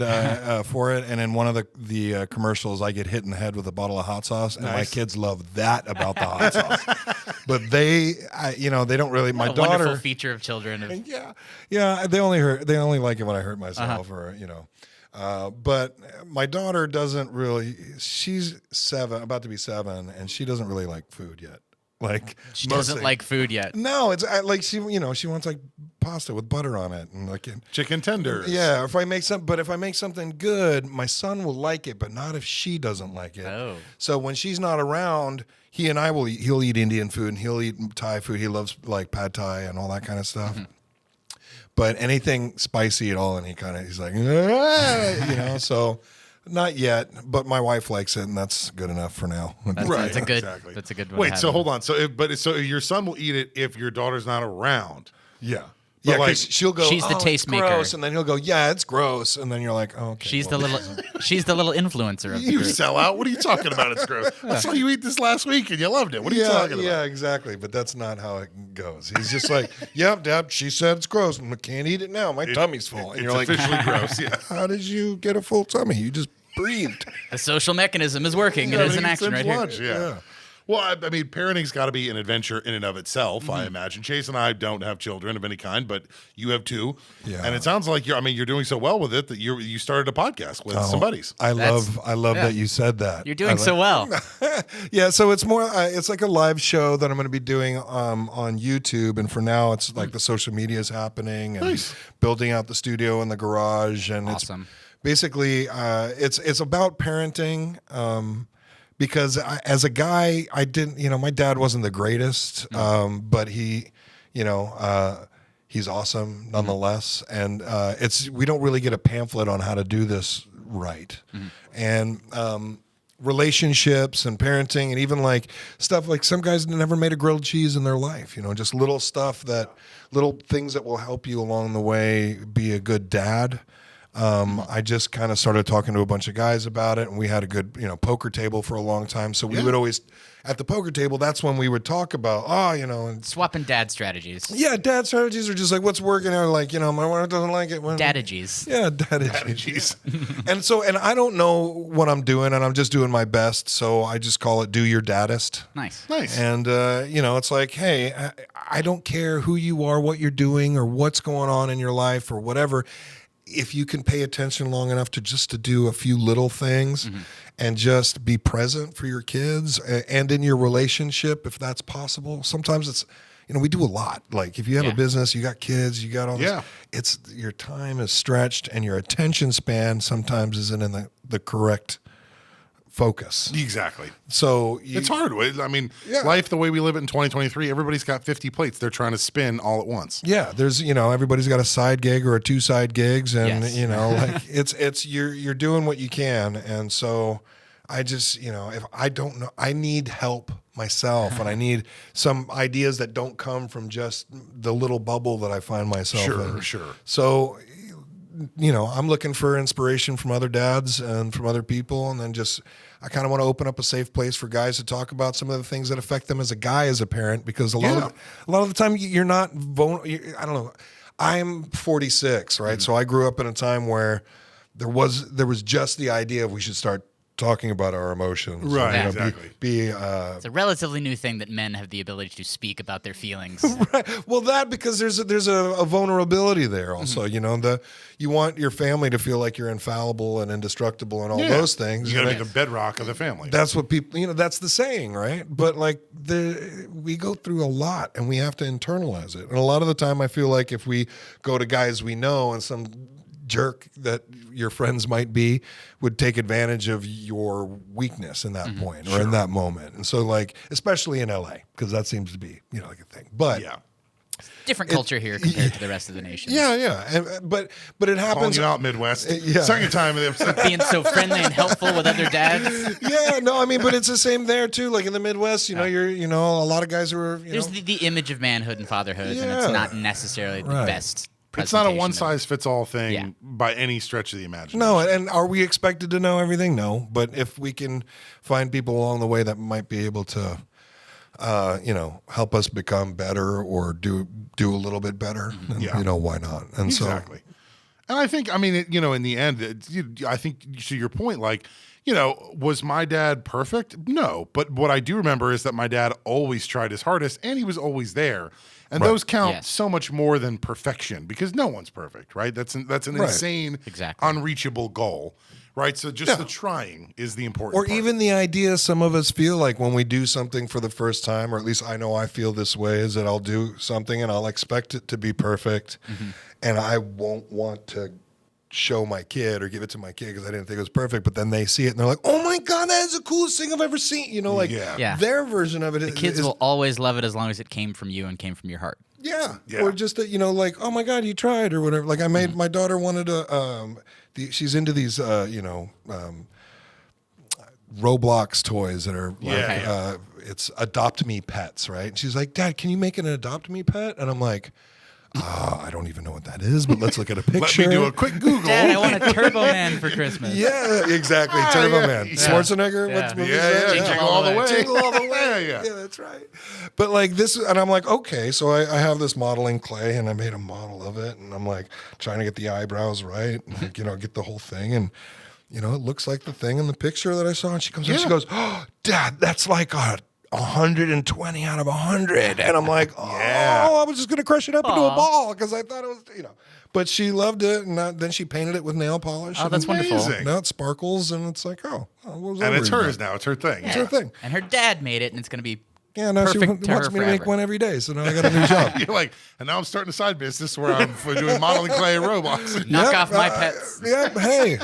for it, and in one of the commercials, I get hit in the head with a bottle of hot sauce, and my kids love that about the hot sauce. But they don't really. My daughter, wonderful feature of children. Yeah. They only like it when I hurt myself, or But my daughter doesn't really. She's 7, about to be 7, and she doesn't really like food yet. Like she doesn't like food yet. No, it's like she wants like pasta with butter on it and like chicken tenders. Yeah, if I make something good, my son will like it, but not if she doesn't like it. Oh. So when she's not around, he'll eat Indian food and he'll eat Thai food. He loves like pad Thai and all that kind of stuff. Mm-hmm. But anything spicy at all, and he's like, so. Not yet, but my wife likes it, and that's good enough for now. That's a good one. Wait, so hold on. So your son will eat it if your daughter's not around. Yeah. But because she'll go, she's the tastemaker, gross, and then he'll go, yeah, it's gross, and then you're like, oh, okay. She's the little influencer of the group. You sell out. What are you talking about? It's gross. I saw you eat this last week, and you loved it. What are you talking about? Yeah, exactly. But that's not how it goes. He's just like, yep, Dad, she said it's gross. I can't eat it now. My tummy's full. And you're like, officially gross. Yeah. How did you get a full tummy? You just breathed. The social mechanism is working. It is an action right lunch, here. Yeah. Well, I mean, parenting's got to be an adventure in and of itself, I imagine. Chase and I don't have children of any kind, but you have 2. Yeah. And it sounds like you're doing so well with it that you started a podcast with some buddies. I love that you said that. You're doing so well. Yeah, so it's more it's like a live show that I'm going to be doing on YouTube, and for now it's like the social media is happening and building out the studio in the garage, and awesome. It's basically it's about parenting. Because as a guy, I didn't, my dad wasn't the greatest, but he's awesome nonetheless. And we don't really get a pamphlet on how to do this right. And relationships and parenting, and even like stuff like some guys never made a grilled cheese in their life, just little things that will help you along the way be a good dad. I just kind of started talking to a bunch of guys about it, and we had a good, poker table for a long time. So we would always, at the poker table, that's when we would talk about, and swapping dad strategies. Yeah, dad strategies are just like, what's working out? Like, my wife doesn't like it. Dadages. Yeah, dadages. and I don't know what I'm doing, and I'm just doing my best. So I just call it do your dadest. Nice. And, it's like, hey, I don't care who you are, what you're doing, or what's going on in your life or whatever. If you can pay attention long enough to do a few little things and just be present for your kids and in your relationship, if that's possible. Sometimes it's, we do a lot. Like if you have a business, you got kids, you got all this. It's your time is stretched and your attention span sometimes isn't in the correct focus. Exactly. So it's hard. I mean, life the way we live it in 2023, everybody's got 50 plates they're trying to spin all at once. Yeah, there's everybody's got a side gig or 2 side gigs, and like it's you're doing what you can, and so I just if I don't know, I need help myself, and I need some ideas that don't come from just the little bubble that I find myself in. Sure. So I'm looking for inspiration from other dads and from other people, and then I kind of want to open up a safe place for guys to talk about some of the things that affect them as a guy, as a parent, because a lot of the time you're not vulnerable. I don't know. I'm 46, right? So I grew up in a time where there was just the idea of we should start talking about our emotions. Right, exactly. It's a relatively new thing that men have the ability to speak about their feelings. Right. Well, because there's a vulnerability there also. You want your family to feel like you're infallible and indestructible and all those things. You got to be the bedrock of the family. That's what people, that's the saying, right? But like we go through a lot and we have to internalize it. And a lot of the time I feel like if we go to guys we know and some jerk that your friends might be would take advantage of your weakness in that point or in that moment. And so like, especially in LA, because that seems to be, like a thing, but different culture here compared to the rest of the nation. Yeah. But it happens. Calling you out, Midwest. Second time in the episode. Being so friendly and helpful with other dads. But it's the same there too. Like in the Midwest, you're, a lot of guys who are, There's the image of manhood and fatherhood, and it's not necessarily the best. It's not a one-size-fits-all thing by any stretch of the imagination. No, and are we expected to know everything? No, but if we can find people along the way that might be able to help us become better or do a little bit better. And, why not? And exactly. And I think, in the end, I think to your point, like, was my dad perfect? No. But what I do remember is that my dad always tried his hardest and he was always there. And those count so much more than perfection because no one's perfect, right? That's an insane, unreachable goal, right? So just the trying is the important part. Or even the idea some of us feel like when we do something for the first time, or at least I know I feel this way, is that I'll do something and I'll expect it to be perfect. And I won't want to show my kid or give it to my kid because I didn't think it was perfect, but then they see it and they're like, oh my God, that is the coolest thing I've ever seen. Their version of it. The kids will always love it as long as it came from you and came from your heart. Yeah. Or just that, like, oh my God, you tried or whatever. Like I made, my daughter wanted to, she's into these, Roblox toys that are like, it's Adopt Me Pets, right? And she's like, Dad, can you make an Adopt Me Pet? And I'm like, I don't even know what that is, but let's look at a picture. Let me do a quick Google. Dad, I want a Turbo Man for Christmas. Yeah, exactly. Turbo Man. Schwarzenegger. What's Jingle all the way. Jingle all the way. Yeah, that's right. But like this, and I'm like, okay, so I have this modeling clay, and I made a model of it, and I'm like trying to get the eyebrows right, and, get the whole thing, and it looks like the thing in the picture that I saw. And she comes in, she goes, oh, Dad, that's like a 120 out of 100. And I'm like, I was just going to crush it up into a ball because I thought it was, But she loved it, and then she painted it with nail polish. Oh, that's wonderful. Now it sparkles, and it's like, and it's hers now. It's her thing. It's her thing. And her dad made it, and it's going to be now she wants me to make one every day, so now I got a new job. You're like, and now I'm starting a side business where I'm doing modeling clay robots. Knock off my pets. Hey.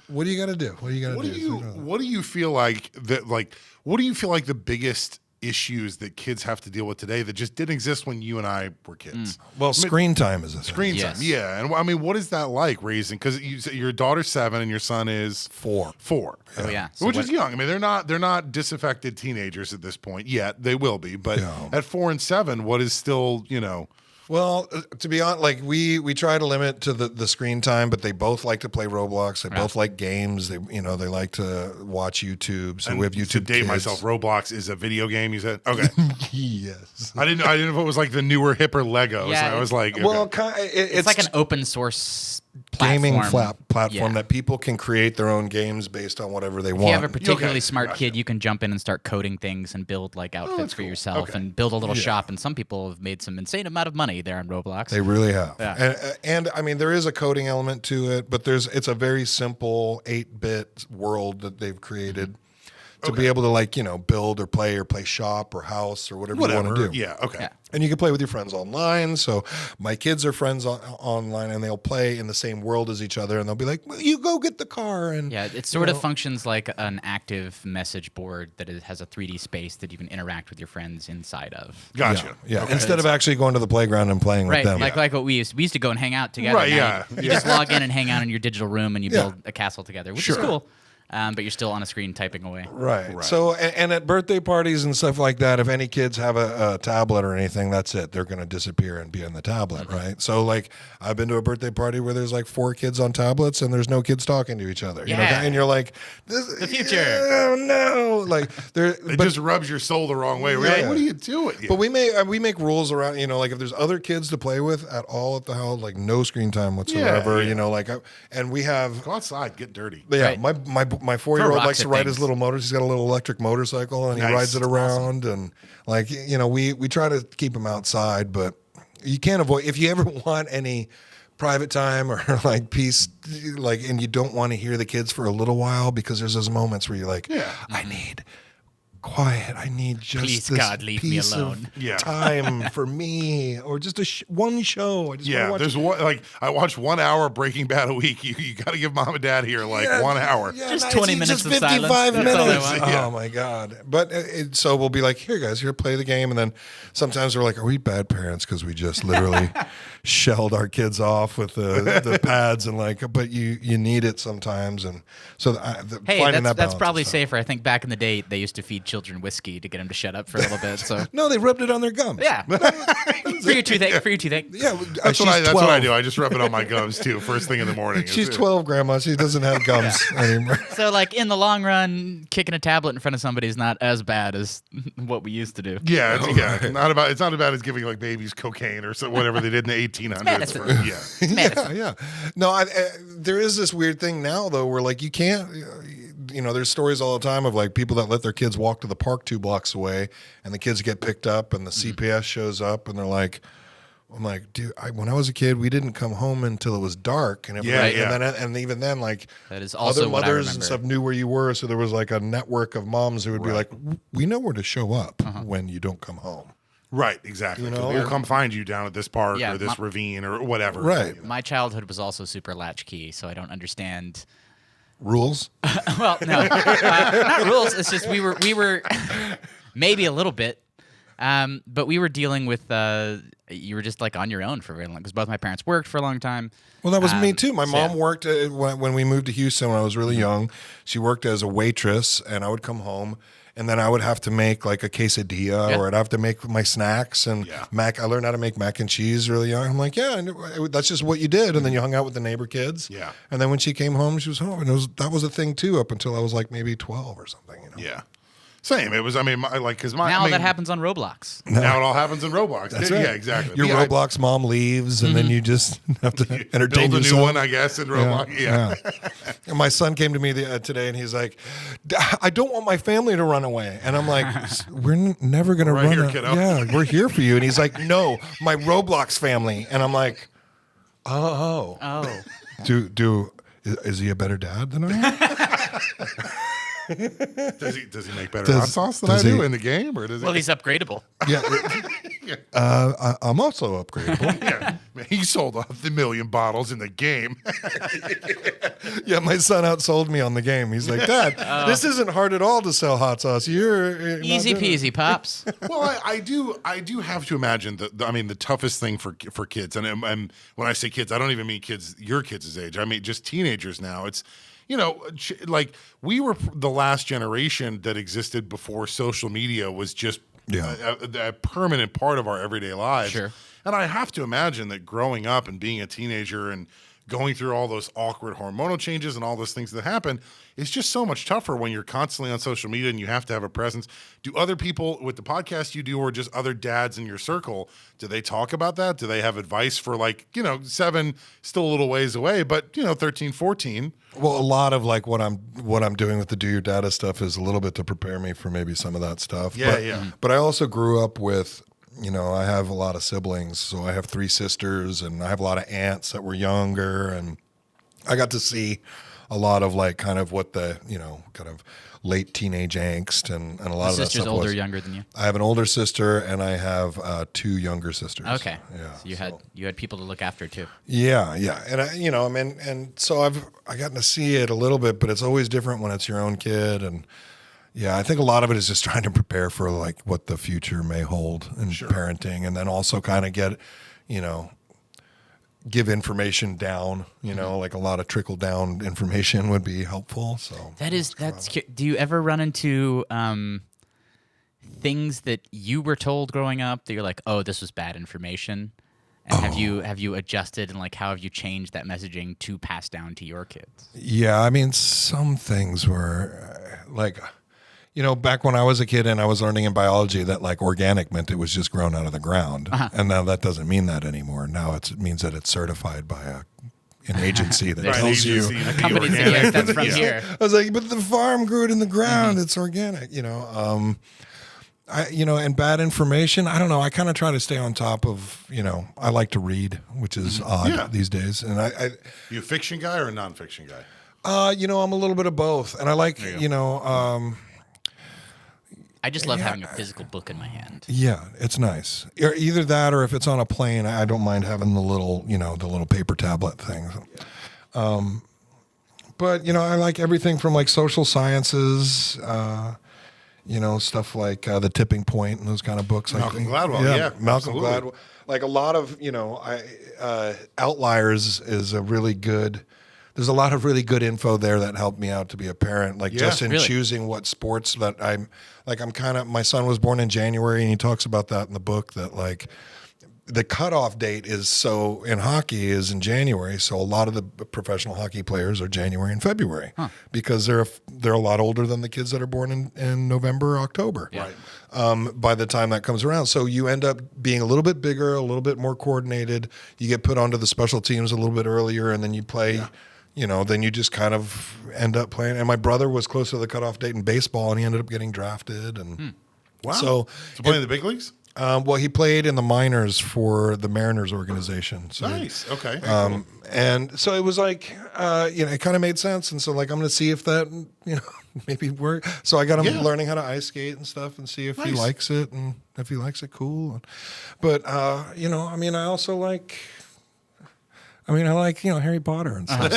What do you got to do? What do you got to do? What do you feel like that? Like, what do you feel like the biggest issues that kids have to deal with today that just didn't exist when you and I were kids? Well, screen time is a thing. Screen time, yeah. And what is that like raising? Because your daughter's 7 and your son is 4. 4. Oh yeah, which is young. They're not disaffected teenagers at this point yet. They will be, but at 4 and 7, what is still Well, to be honest, like we try to limit to the screen time, but they both like to play Roblox. They both like games. They they like to watch YouTube. So we have YouTube. To date myself, Roblox is a video game. You said okay. Yes. I didn't know if it was like the newer hipper Legos. Yeah, I was like, okay. well, it's like an open source gaming platform that people can create their own games based on whatever they want. If you have a particularly smart kid, you can jump in and start coding things and build like outfits for yourself and build a little shop. And some people have made some insane amount of money there on Roblox. They really have. Yeah. And I mean, there is a coding element to it, but it's a very simple 8-bit world that they've created. To be able to build or play shop or house or whatever you want to do. Yeah, okay. Yeah. And you can play with your friends online. So my kids are friends online, and they'll play in the same world as each other, and they'll be like, well, you go get the car. And it sort of functions like an active message board that has a 3D space that you can interact with your friends inside of. Gotcha. Yeah. Okay. Instead of actually going to the playground and playing with them. Like what we used to go and hang out together. Right, You just log in and hang out in your digital room, and you build a castle together, which is cool. But you're still on a screen typing away. Right. So, and at birthday parties and stuff like that, if any kids have a tablet or anything, that's it. They're going to disappear and be on the tablet, right? So, like, I've been to a birthday party where there's like 4 kids on tablets and there's no kids talking to each other. Yeah. And you're like, this the future. Oh, no. Like, it just rubs your soul the wrong way. We're like, what are you doing? Yeah. But we make rules around, like if there's other kids to play with at all at the house, like no screen time whatsoever, and we have. Go outside, get dirty. Yeah. My 4-year-old likes to ride his little motor. He's got a little electric motorcycle, and he rides it around. Awesome. And we try to keep him outside, but you can't avoid if you ever want any private time or like peace, and you don't want to hear the kids for a little while because there's those moments where you're like, I need quiet. I need just Please, this God, leave me alone. Time for me, or just one show. I just want to watch there's one I watch 1 hour Breaking Bad a week. You got to give mom and dad here 1 hour. Yeah, just 20 minutes of 55 silence. minutes. Oh my God! But so we'll be like, here, guys, here, play the game, and then sometimes we're like, are we bad parents because we just literally shelled our kids off with the pads and like, but you need it sometimes. And so finding that's probably safer. I think back in the day, they used to feed children whiskey to get them to shut up for a little bit. So no, they rubbed it on their gums. Yeah. For your toothache. Yeah. That's what I do. I just rub it on my gums too, first thing in the morning. She's 12, Grandma. She doesn't have gums anymore. So like in the long run, kicking a tablet in front of somebody is not as bad as what we used to do. Yeah, it's not as bad as giving like babies cocaine or whatever they did in the 1800s. Yeah. No, there is this weird thing now though, where like you can't. There's stories all the time of like people that let their kids walk to the park 2 blocks away, and the kids get picked up, and the CPS shows up, and they're like, I'm like, dude, when I was a kid, we didn't come home until it was dark, and and even then, like, that is also other mothers and stuff knew where you were, so there was like a network of moms who would be like, we know where to show up when you don't come home. Right, exactly. We'll come find you down at this park or this ravine or whatever. Right. My childhood was also super latchkey, so I don't understand. Rules? Well, no, not rules. It's just we were maybe a little bit, but we were dealing with. You were just like on your own for very long because both my parents worked for a long time. Well, that was me too. My mom worked when we moved to Houston when I was really young. She worked as a waitress, and I would come home. And then I would have to make like a quesadilla, or I'd have to make my snacks and I learned how to make mac and cheese really young. I'm like, that's just what you did. And then you hung out with the neighbor kids. Yeah. And then when she came home, she was home, and that was a thing too up until I was like maybe 12 or something. Yeah. Same. It was. I mean, that happens on Roblox. Now it all happens in Roblox. That's right. Yeah, exactly. Your Roblox mom leaves, and then you just have to entertain build a yourself. new one, I guess, in Roblox. Yeah. And my son came to me today, and he's like, "I don't want my family to run away." And I'm like, "We're never going to run away. Yeah, we're here for you." And he's like, "No, my Roblox family." And I'm like, "Oh. Is he a better dad than I am?" Does he make better hot sauce than I do in the game, or does he? Well, he's upgradable. Yeah. I'm also upgradable. Yeah, he sold off 1 million bottles in the game. Yeah, my son outsold me on the game. He's like, Dad, this isn't hard at all to sell hot sauce. You're easy peasy, pops. Well, I do have to imagine the toughest thing for kids, and when I say kids, I don't even mean kids your kids' age. I mean just teenagers now. It's like we were the last generation that existed before social media was just a permanent part of our everyday lives. Sure. And I have to imagine that growing up and being a teenager and going through all those awkward hormonal changes and all those things that happen is just so much tougher when you're constantly on social media and you have to have a presence. Do other people with the podcast you do, or just other dads in your circle, do they talk about that? Do they have advice for 7, still a little ways away, but 13, 14? Well, a lot of like what I'm doing with the Do Your Data stuff is a little bit to prepare me for maybe some of that stuff. But I also grew up with, I have a lot of siblings, so I have 3 sisters, and I have a lot of aunts that were younger, and I got to see a lot of like kind of what the kind of late teenage angst and a lot of that stuff. Sister's older, or younger than you? I have an older sister, and I have 2 younger sisters. Okay. Yeah. So you had people to look after too. Yeah, and and so I gotten to see it a little bit, but it's always different when it's your own kid, and yeah, I think a lot of it is just trying to prepare for like what the future may hold in parenting, and then also kind of get, give information down, like a lot of trickle down information would be helpful. So do you ever run into things that you were told growing up that you're like, oh, this was bad information? And have you adjusted, and like how have you changed that messaging to pass down to your kids? Yeah, I mean, some things were like, back when I was a kid and I was learning in biology that like organic meant it was just grown out of the ground. And now that doesn't mean that anymore. Now it means that it's certified by an agency that tells you. A company saying that's from here. I was like, but the farm grew it in the ground. It's organic, and bad information. I don't know. I kind of try to stay on top of, I like to read, which is odd these days. And you a fiction guy or a nonfiction guy? I'm a little bit of both. And I like, I just love having a physical book in my hand. Yeah, it's nice. Either that, or if it's on a plane, I don't mind having the little paper tablet thing. But I like everything from like social sciences, stuff like The Tipping Point and those kind of books. Malcolm Gladwell, Malcolm absolutely. Gladwell. Like a lot of, Outliers is a really good. There's a lot of really good info there that helped me out to be a parent. Like just in choosing what sports that my son was born in January, and he talks about that in the book that like the cutoff date in hockey is in January. So a lot of the professional hockey players are January and February because they're a lot older than the kids that are born in November or October. Yeah. Right. By the time that comes around. So you end up being a little bit bigger, a little bit more coordinated. You get put onto the special teams a little bit earlier, and then you play, then you just kind of end up playing. And my brother was close to the cutoff date in baseball, and he ended up getting drafted. And Wow. So playing in the big leagues? Well, he played in the minors for the Mariners organization. So, Nice. Okay. cool. And so it was like, it kind of made sense. And so like, I'm going to see if that, maybe work. So I got him learning how to ice skate and stuff and see if he likes it, and if he likes it, cool. But, I also like, I like, Harry Potter and stuff.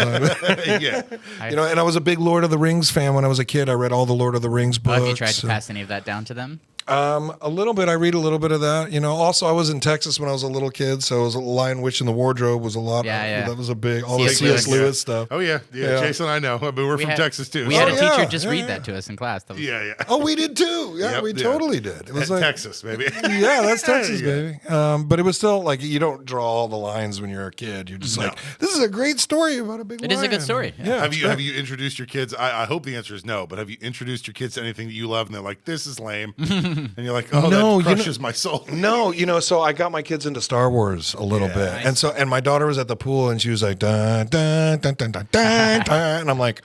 Yeah. And I was a big Lord of the Rings fan when I was a kid. I read all the Lord of the Rings books. Have you tried to pass any of that down to them? A little bit. I read a little bit of that. Also, I was in Texas when I was a little kid, so it was Lion, Witch, and the Wardrobe was a lot. Yeah. That was a big, all the C.S. C.S. Lewis stuff. Oh, yeah. Jason, I know. But we're from Texas, too. We had a teacher just read that to us in class. That was, Yeah. Oh, we did too. Yeah, we totally did. It was like Texas, baby. Yeah, that's Texas, baby. But it was still like you don't draw all the lines when you're a kid. You're just like, this is a great story about a big lion. It is a good story. Yeah. Have you introduced your kids? I hope the answer is no, but have you introduced your kids to anything that you love and they're like, this is lame? And you're like, oh, No, that crushes my soul. No, so I got my kids into Star Wars a little bit. Nice. And my daughter was at the pool and she was like, dun, dun, dun, dun, dun, dun, dun. And I'm like,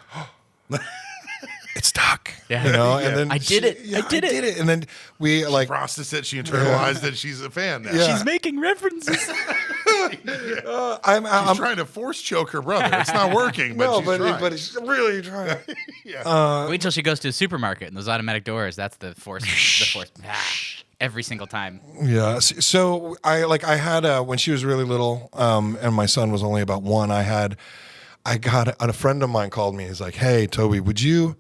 it's stuck. Yeah. And then I did it. I did it. And then we like Processed it. She internalized that she's a fan now. Yeah. She's making references. I'm Trying to force choke her brother. It's not working, but no, she's trying. but it's really trying. Wait till she goes to a supermarket and those automatic doors. That's the force. Every single time. Yeah. So I had when she was really little, and my son was only about 1. I got a friend of mine called me. He's like, "Hey, Toby, would you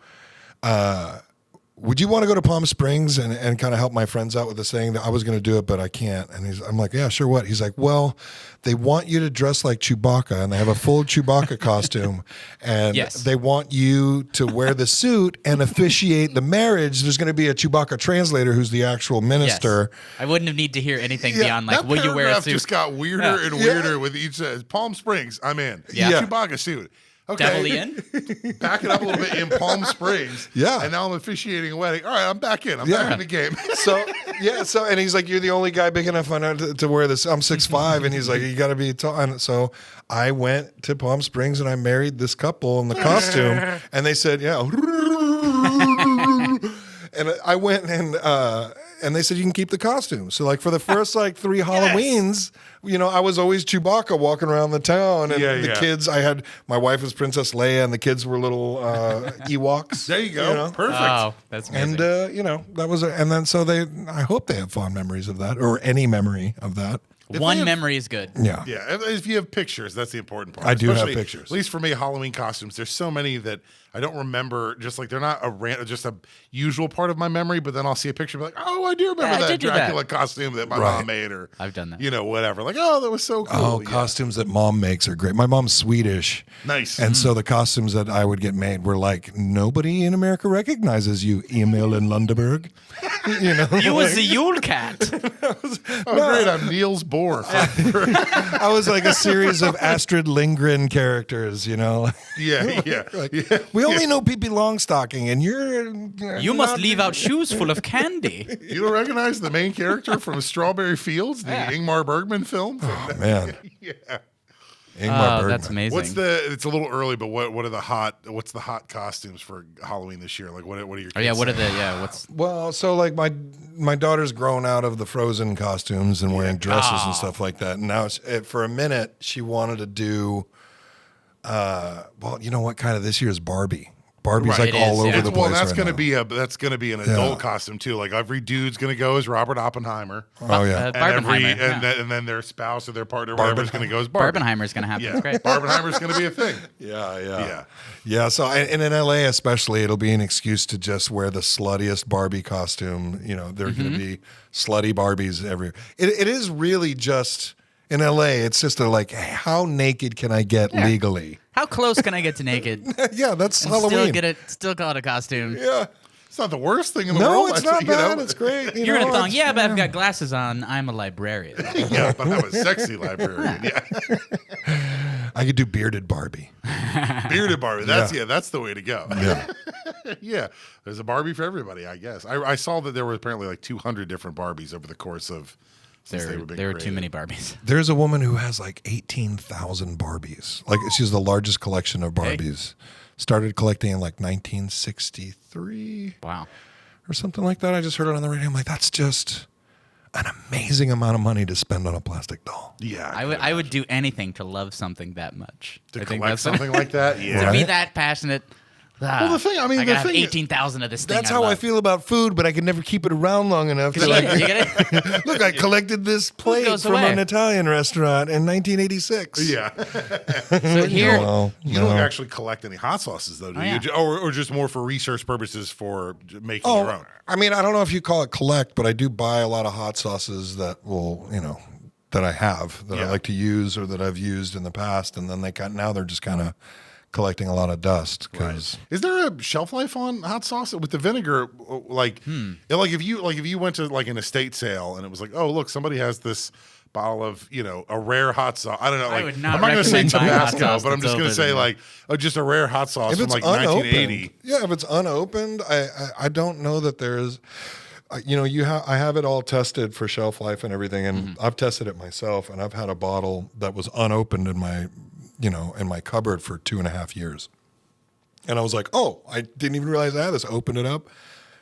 want to go to Palm Springs and kind of help my friends out with this thing? That I was going to do it, but I can't." And I'm like, "Yeah, sure. What?" He's like, "Well, they want you to dress like Chewbacca, and they have a full Chewbacca costume, and they want you to wear the suit and officiate the marriage. There's going to be a Chewbacca translator who's the actual minister." Yes. I wouldn't need to hear anything beyond like, "Will you wear a suit?" Just got weirder and weirder with each. Palm Springs, I'm in. Yeah. Chewbacca suit. Okay. Devil in? Back it up a little bit in Palm Springs. Yeah. And now I'm officiating a wedding. All right, I'm back in. I'm back in the game. So and he's like, "You're the only guy big enough to wear this." I'm 6'5", and he's like, "You got to be tall." And so I went to Palm Springs and I married this couple in the costume, and they said, "Yeah." And I went and they said, "You can keep the costume." So like for the first 3 Halloweens, I was always Chewbacca walking around the town, and the kids. My wife was Princess Leia, and the kids were little Ewoks. There you go. Perfect. Oh, that's amazing. And that was, and then so I hope they have fond memories of that, or any memory of that. One memory is good. Yeah. Yeah, if you have pictures, that's the important part. I do have Especially, pictures. At least for me, Halloween costumes. There's so many that I don't remember. Just like they're not just a usual part of my memory. But then I'll see a picture, and be like, "Oh, I do remember that Dracula costume that my mom made," or I've done that. Whatever. Like, "Oh, that was so cool." Oh, costumes that mom makes are great. My mom's Swedish. Nice. And so the costumes that I would get made were like, "Nobody in America recognizes you, Emil in Lundeberg." You was the Yule Cat. Great. I'm Niels Bohr. I was like a series of Astrid Lindgren characters, Yeah. We only know Pippi Longstocking, and You must leave out shoes full of candy. You don't recognize the main character from Strawberry Fields, the Ingmar Bergman film? Oh, man. Yeah. Ingmar Bergman. That's amazing. It's a little early, but what's the hot costumes for Halloween this year? Like what are your kids what's Well, so like my daughter's grown out of the Frozen costumes and wearing dresses and stuff like that. And now for a minute she wanted to do, you know what, kind of this year's Barbie Barbie's Right. like all over the place. Well, that's right gonna now. be an adult costume too. Like every dude's gonna go as Robert Oppenheimer. Oh yeah. And then their spouse or their partner, whatever, is gonna go as Barbie. Barbenheimer's gonna happen. Yeah, It's great. Barbenheimer's gonna be a thing. Yeah. So, and in LA especially, it'll be an excuse to just wear the sluttiest Barbie costume. You know, there're going to be slutty Barbies everywhere. It is really just in LA. It's just like, hey, how naked can I get legally? How close can I get to naked? Yeah, that's and Halloween. Still call it a costume. Yeah. It's not the worst thing in the No, world. it's not bad. You know? It's great. You're gonna thong. Yeah, but I've got glasses on. I'm a librarian. Yeah, but I'm a sexy librarian. Yeah. I could do bearded Barbie. Bearded Barbie. That's the way to go. Yeah. Yeah. There's a Barbie for everybody, I guess. I saw that there were apparently like 200 different Barbies over the course of since they were being There are created. too many Barbies. There's a woman who has like 18,000 Barbies. Like she has the largest collection of Barbies. Started collecting in like 1963. Wow. Or something like that. I just heard it on the radio. I'm like, that's just an amazing amount of money to spend on a plastic doll. Yeah. I would do anything to love something that much. To I think collect that's something like that? Yeah. To be that passionate. Well, the thing, I mean, I the got thing- 18,000 of this thing. That's how I feel about food, but I can never keep it around long enough. To You like, get it? look, I collected this plate goes from away. an Italian restaurant in 1986. Yeah. So here, You don't actually collect any hot sauces, though, do you? yeah. Or just more for research purposes for making your own? I mean, I don't know if you call it collect, but I do buy a lot of hot sauces that will, that I have, that I like to use or that I've used in the past. And then now they're just kind of collecting a lot of dust. Cause Is there a shelf life on hot sauce with the vinegar? Like if you went to like an estate sale and it was like, oh look, somebody has this bottle of a rare hot sauce. I don't know. I Like, would not I'm not going to say recommend buying hot Tabasco, sauce but I'm that's just going to say open. like just a rare hot sauce if from it's like unopened, 1980. yeah, if it's unopened, I don't know that there's, I have it all tested for shelf life and everything. And I've tested it myself and I've had a bottle that was unopened in my cupboard for 2.5 years. And I was like, oh, I didn't even realize I had this. Opened it up,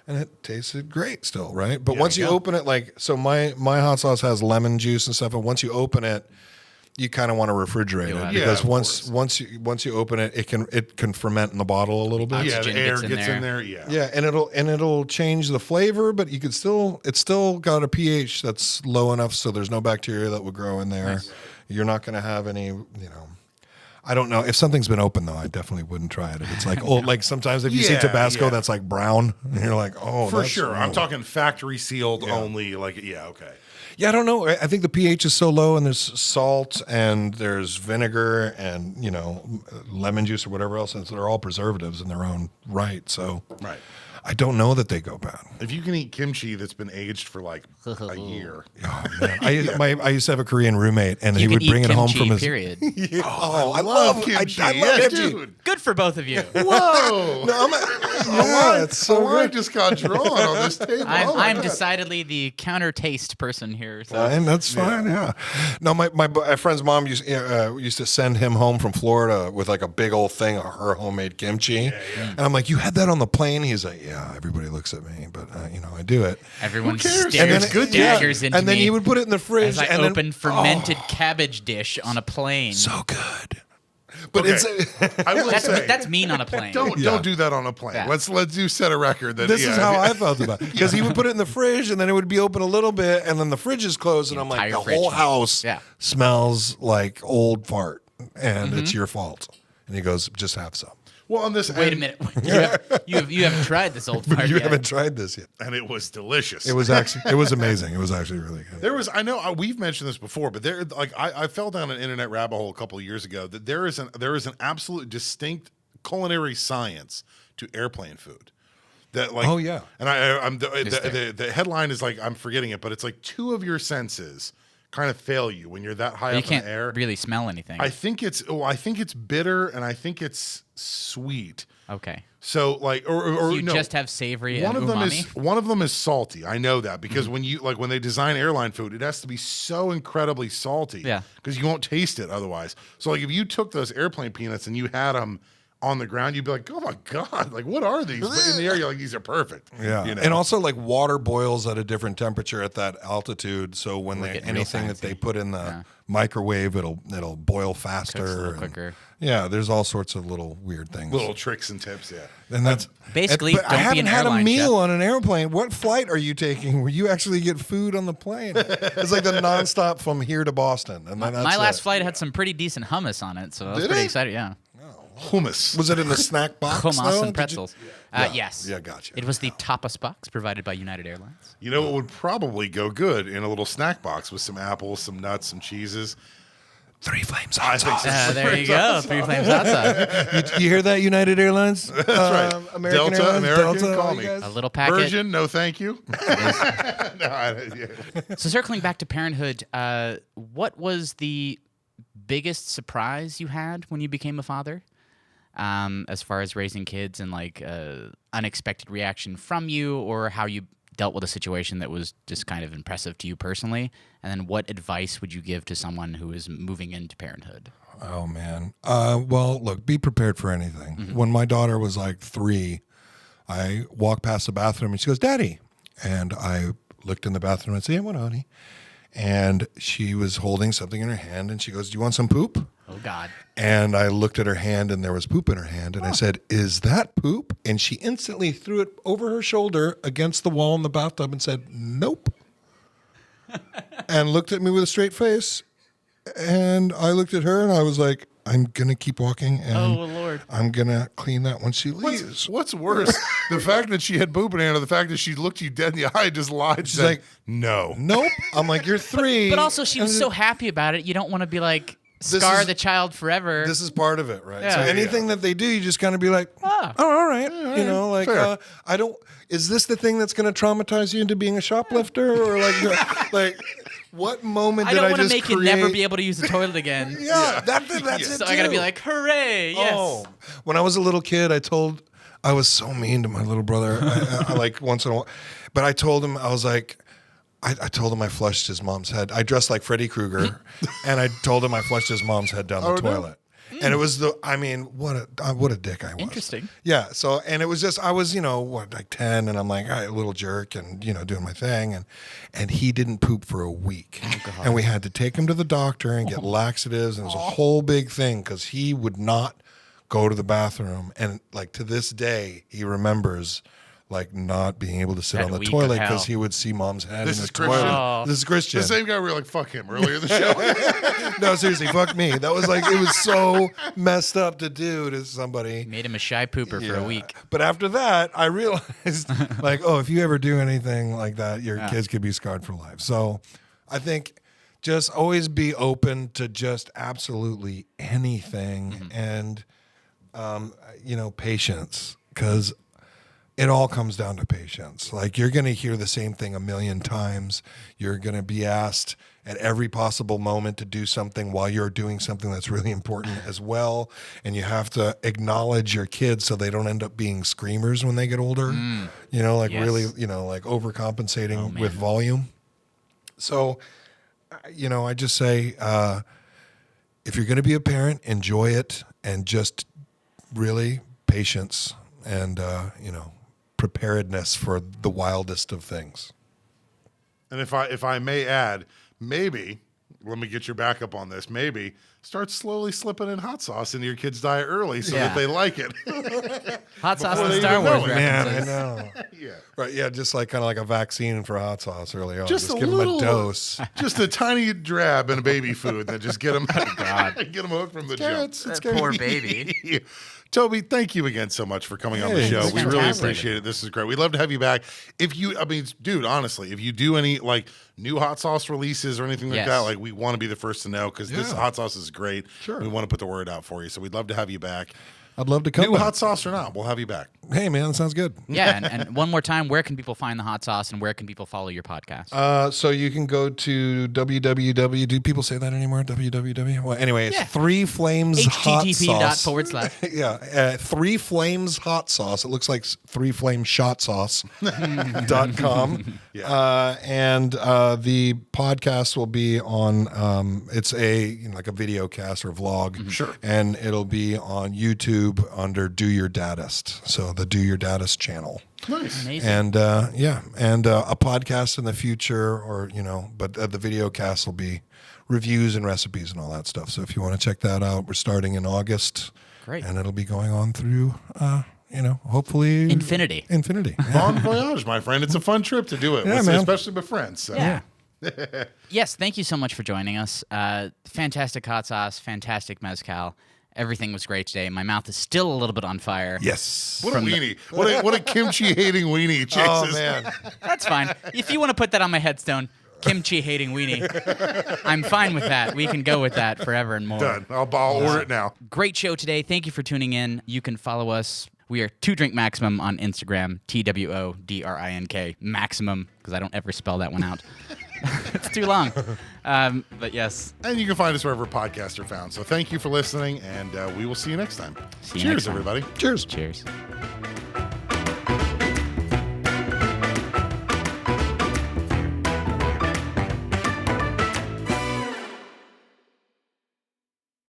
and it tasted great still, right? But once you open it, so my hot sauce has lemon juice and stuff, and once you open it, you kind of want to refrigerate it because once you open it, it can ferment in the bottle a little bit. Yeah, the Oxygen air gets gets in in there. there. Yeah. Yeah, and it'll change the flavor, but it's still got a pH that's low enough so there's no bacteria that will grow in there. Nice. You're not going to have any, I don't know. If something's been open though, I definitely wouldn't try it. If it's like like sometimes if you see Tabasco that's like brown, and you're like, oh, For that's sure. wrong. I'm talking factory sealed only. Like, okay. Yeah, I don't know. I think the pH is so low, and there's salt, and there's vinegar, and lemon juice or whatever else. And they're all preservatives in their own right. So Right. I don't know that they go bad. If you can eat kimchi that's been aged for like a year. Oh, man. I used to have a Korean roommate, and he you would can bring eat it home kimchi, from his. period. Oh, I love kimchi. I love Yes, kimchi. dude. Good for both of you. Whoa. It's so A line good. just got drawn on this table. Oh my I'm God. decidedly the counter taste person here. So. Fine, that's fine. Yeah. No, my friend's mom used to send him home from Florida with like a big old thing of her homemade kimchi, and I'm like, "You had that on the plane?" He's like, "Yeah." Everybody looks at me, but I do it. Everyone cares? stares, It's good, daggers into and then me he would put it in the fridge, as I and open fermented cabbage dish on a plane. so good. But Okay. it's I will say, That's mean on a plane. don't do that on a plane. Yeah. Let's do set a record. That this is how I felt about it, because he would put it in the fridge, and then it would be open a little bit, and then the fridge is closed, and I'm like, the entire whole fridge. house Yeah. smells like old fart, and it's your fault. And he goes, just have some. Well, on this. Wait a minute. You haven't tried this old fart You yet. haven't tried this yet. And it was delicious. It was amazing. It was actually really good. There was, I know we've mentioned this before, but I fell down an internet rabbit hole a couple of years ago that there is an absolute distinct culinary science to airplane food. That like, Oh, yeah. And the headline is like, I'm forgetting it, but it's like 2 of your senses kind of fail you when you're that high You up in can't the air. really smell anything. I think it's bitter and I think it's sweet. Okay. So like, or You no, just have savory one and of them umami? one of them is salty. I know that because when they design airline food, it has to be so incredibly salty. Yeah. Because you won't taste it otherwise. So like if you took those airplane peanuts and you had them on the ground, you'd be like, oh my God, like what are these? But in the air, you're like, these are perfect. Yeah. You know? And also like water boils at a different temperature at that altitude. So when anything that they put in the microwave, it'll boil faster. Cooks a little quicker. Yeah, there's all sorts of little weird things. Little tricks and tips, yeah. And that's basically. But don't I haven't be an had a airline meal chef. on an airplane. What flight are you taking where you actually get food on the plane? It's like the nonstop from here to Boston. And then My last flight had some pretty decent hummus on it, so I was Did pretty it? excited. Yeah, Hummus. Was it in the snack box? hummus though? and pretzels. Yes. Yeah, gotcha. It was the tapas box provided by United Airlines. You know what would probably go good in a little snack box with some apples, some nuts, some cheeses? 3 Flames hot sauce. There you go. 3 Flames hot sauce. You hear that, United Airlines? That's right. American Delta, Airlines, American, Delta, call all me. you guys? A little packet. Virgin, no thank you. So circling back to parenthood, what was the biggest surprise you had when you became a father? As far as raising kids and like unexpected reaction from you, or how you dealt with a situation that was just kind of impressive to you personally, and then what advice would you give to someone who is moving into parenthood? Oh, man. Well, look, be prepared for anything. Mm-hmm. When my daughter was like 3, I walked past the bathroom and she goes, Daddy. And I looked in the bathroom and said, yeah, what, honey? And she was holding something in her hand and she goes, do you want some poop? Oh, God. And I looked at her hand and there was poop in her hand. And I said, is that poop? And she instantly threw it over her shoulder against the wall in the bathtub and said, nope. And looked at me with a straight face. And I looked at her and I was like, I'm going to keep walking and Lord. I'm going to clean that when she leaves. What's worse? The fact that she had poop in her hand or the fact that she looked you dead in the eye and just lied? She's like, no. Nope. I'm like, you're 3. But also, she was so happy about it. You don't want to be like, scar the child forever. This is part of it, right? Yeah. So anything that they do, you just kind of be like, oh, all right. You know, like, I don't, is this the thing that's going to traumatize you into being a shoplifter? Or like what moment did I just create? I don't want to make you never be able to use the toilet again. That's it So too. I got to be like, hooray, yes. Oh, when I was a little kid, I was so mean to my little brother. I like once in a while, but I told him, I was like, I told him I flushed his mom's head. I dressed like Freddy Krueger, and I told him I flushed his mom's head down the toilet. And it was what a dick I was. Interesting. Yeah. So, and it was just, I was, like 10, and I'm like, all right, little jerk, and doing my thing, and he didn't poop for a week, and we had to take him to the doctor and get laxatives, and it was a whole big thing because he would not go to the bathroom, and like to this day, he remembers like not being able to sit on the toilet because he would see mom's head in the toilet. Oh. This is Christian. The same guy we were like, fuck him earlier in the show. No, seriously, fuck me. That was like, it was so messed up to do to somebody. Made him a shy pooper for a week. But after that, I realized like, oh, if you ever do anything like that, your kids could be scarred for life. So I think just always be open to just absolutely anything and, patience, because it all comes down to patience. Like, you're going to hear the same thing a million times. You're going to be asked at every possible moment to do something while you're doing something that's really important as well. And you have to acknowledge your kids so they don't end up being screamers when they get older. Really, like overcompensating with volume. So, I just say, if you're going to be a parent, enjoy it, and just really patience and, preparedness for the wildest of things. And if I may add, maybe, let me get your backup on this, maybe start slowly slipping in hot sauce into your kids' diet early so that they like it. Hot sauce Before and they Star even Wars know it. references. Man, I know. Yeah. Right, yeah, just like kind of like a vaccine for hot sauce early on. Just a give little, them a dose. Just a tiny drab in a baby food that just get them, get them hooked from the jump. That poor baby. Toby, thank you again so much for coming on the show. it's We really fantastic. appreciate it. This is great. We'd love to have you back. Dude, honestly, if you do any like new hot sauce releases or anything like that, like we want to be the first to know because this hot sauce is great. Sure. We want to put the word out for you. So we'd love to have you back. I'd love to come New back. hot sauce or not, we'll have you back. Hey, man, that sounds good. Yeah, and one more time, where can people find the hot sauce and where can people follow your podcast? So you can go to www. Do people say that anymore? www. Well, anyway, it's 3 Flames Hot Sauce. http:// Yeah, 3 Flames Hot Sauce. It looks like 3 Flame Shot Sauce.com. And the podcast will be on. It's like a video cast or vlog. Sure. And it'll be on YouTube under Do Your Dadest. So the Do Your Dadest channel. Nice. Amazing. And a podcast in the future, or but the video cast will be reviews and recipes and all that stuff. So if you want to check that out, we're starting in August. Great. And it'll be going on through, hopefully Infinity. Yeah. Bon voyage, my friend. It's a fun trip to do it, Yeah, man. especially with friends. So. Yeah. Yes, thank you so much for joining us. Fantastic hot sauce, fantastic mezcal. Everything was great today. My mouth is still a little bit on fire. Yes. What a weenie. What a kimchi-hating weenie, Jesus. Oh, man. That's fine. If you want to put that on my headstone, kimchi-hating weenie, I'm fine with that. We can go with that forever and more. Done. I'll order it now. Great show today. Thank you for tuning in. You can follow us. We are 2 Drink Maximum on Instagram, TWODRINK, Maximum, because I don't ever spell that one out. It's too long. But yes. And you can find us wherever podcasts are found. So thank you for listening, and we will see you next time. See you Cheers, next time. everybody. Cheers. Cheers.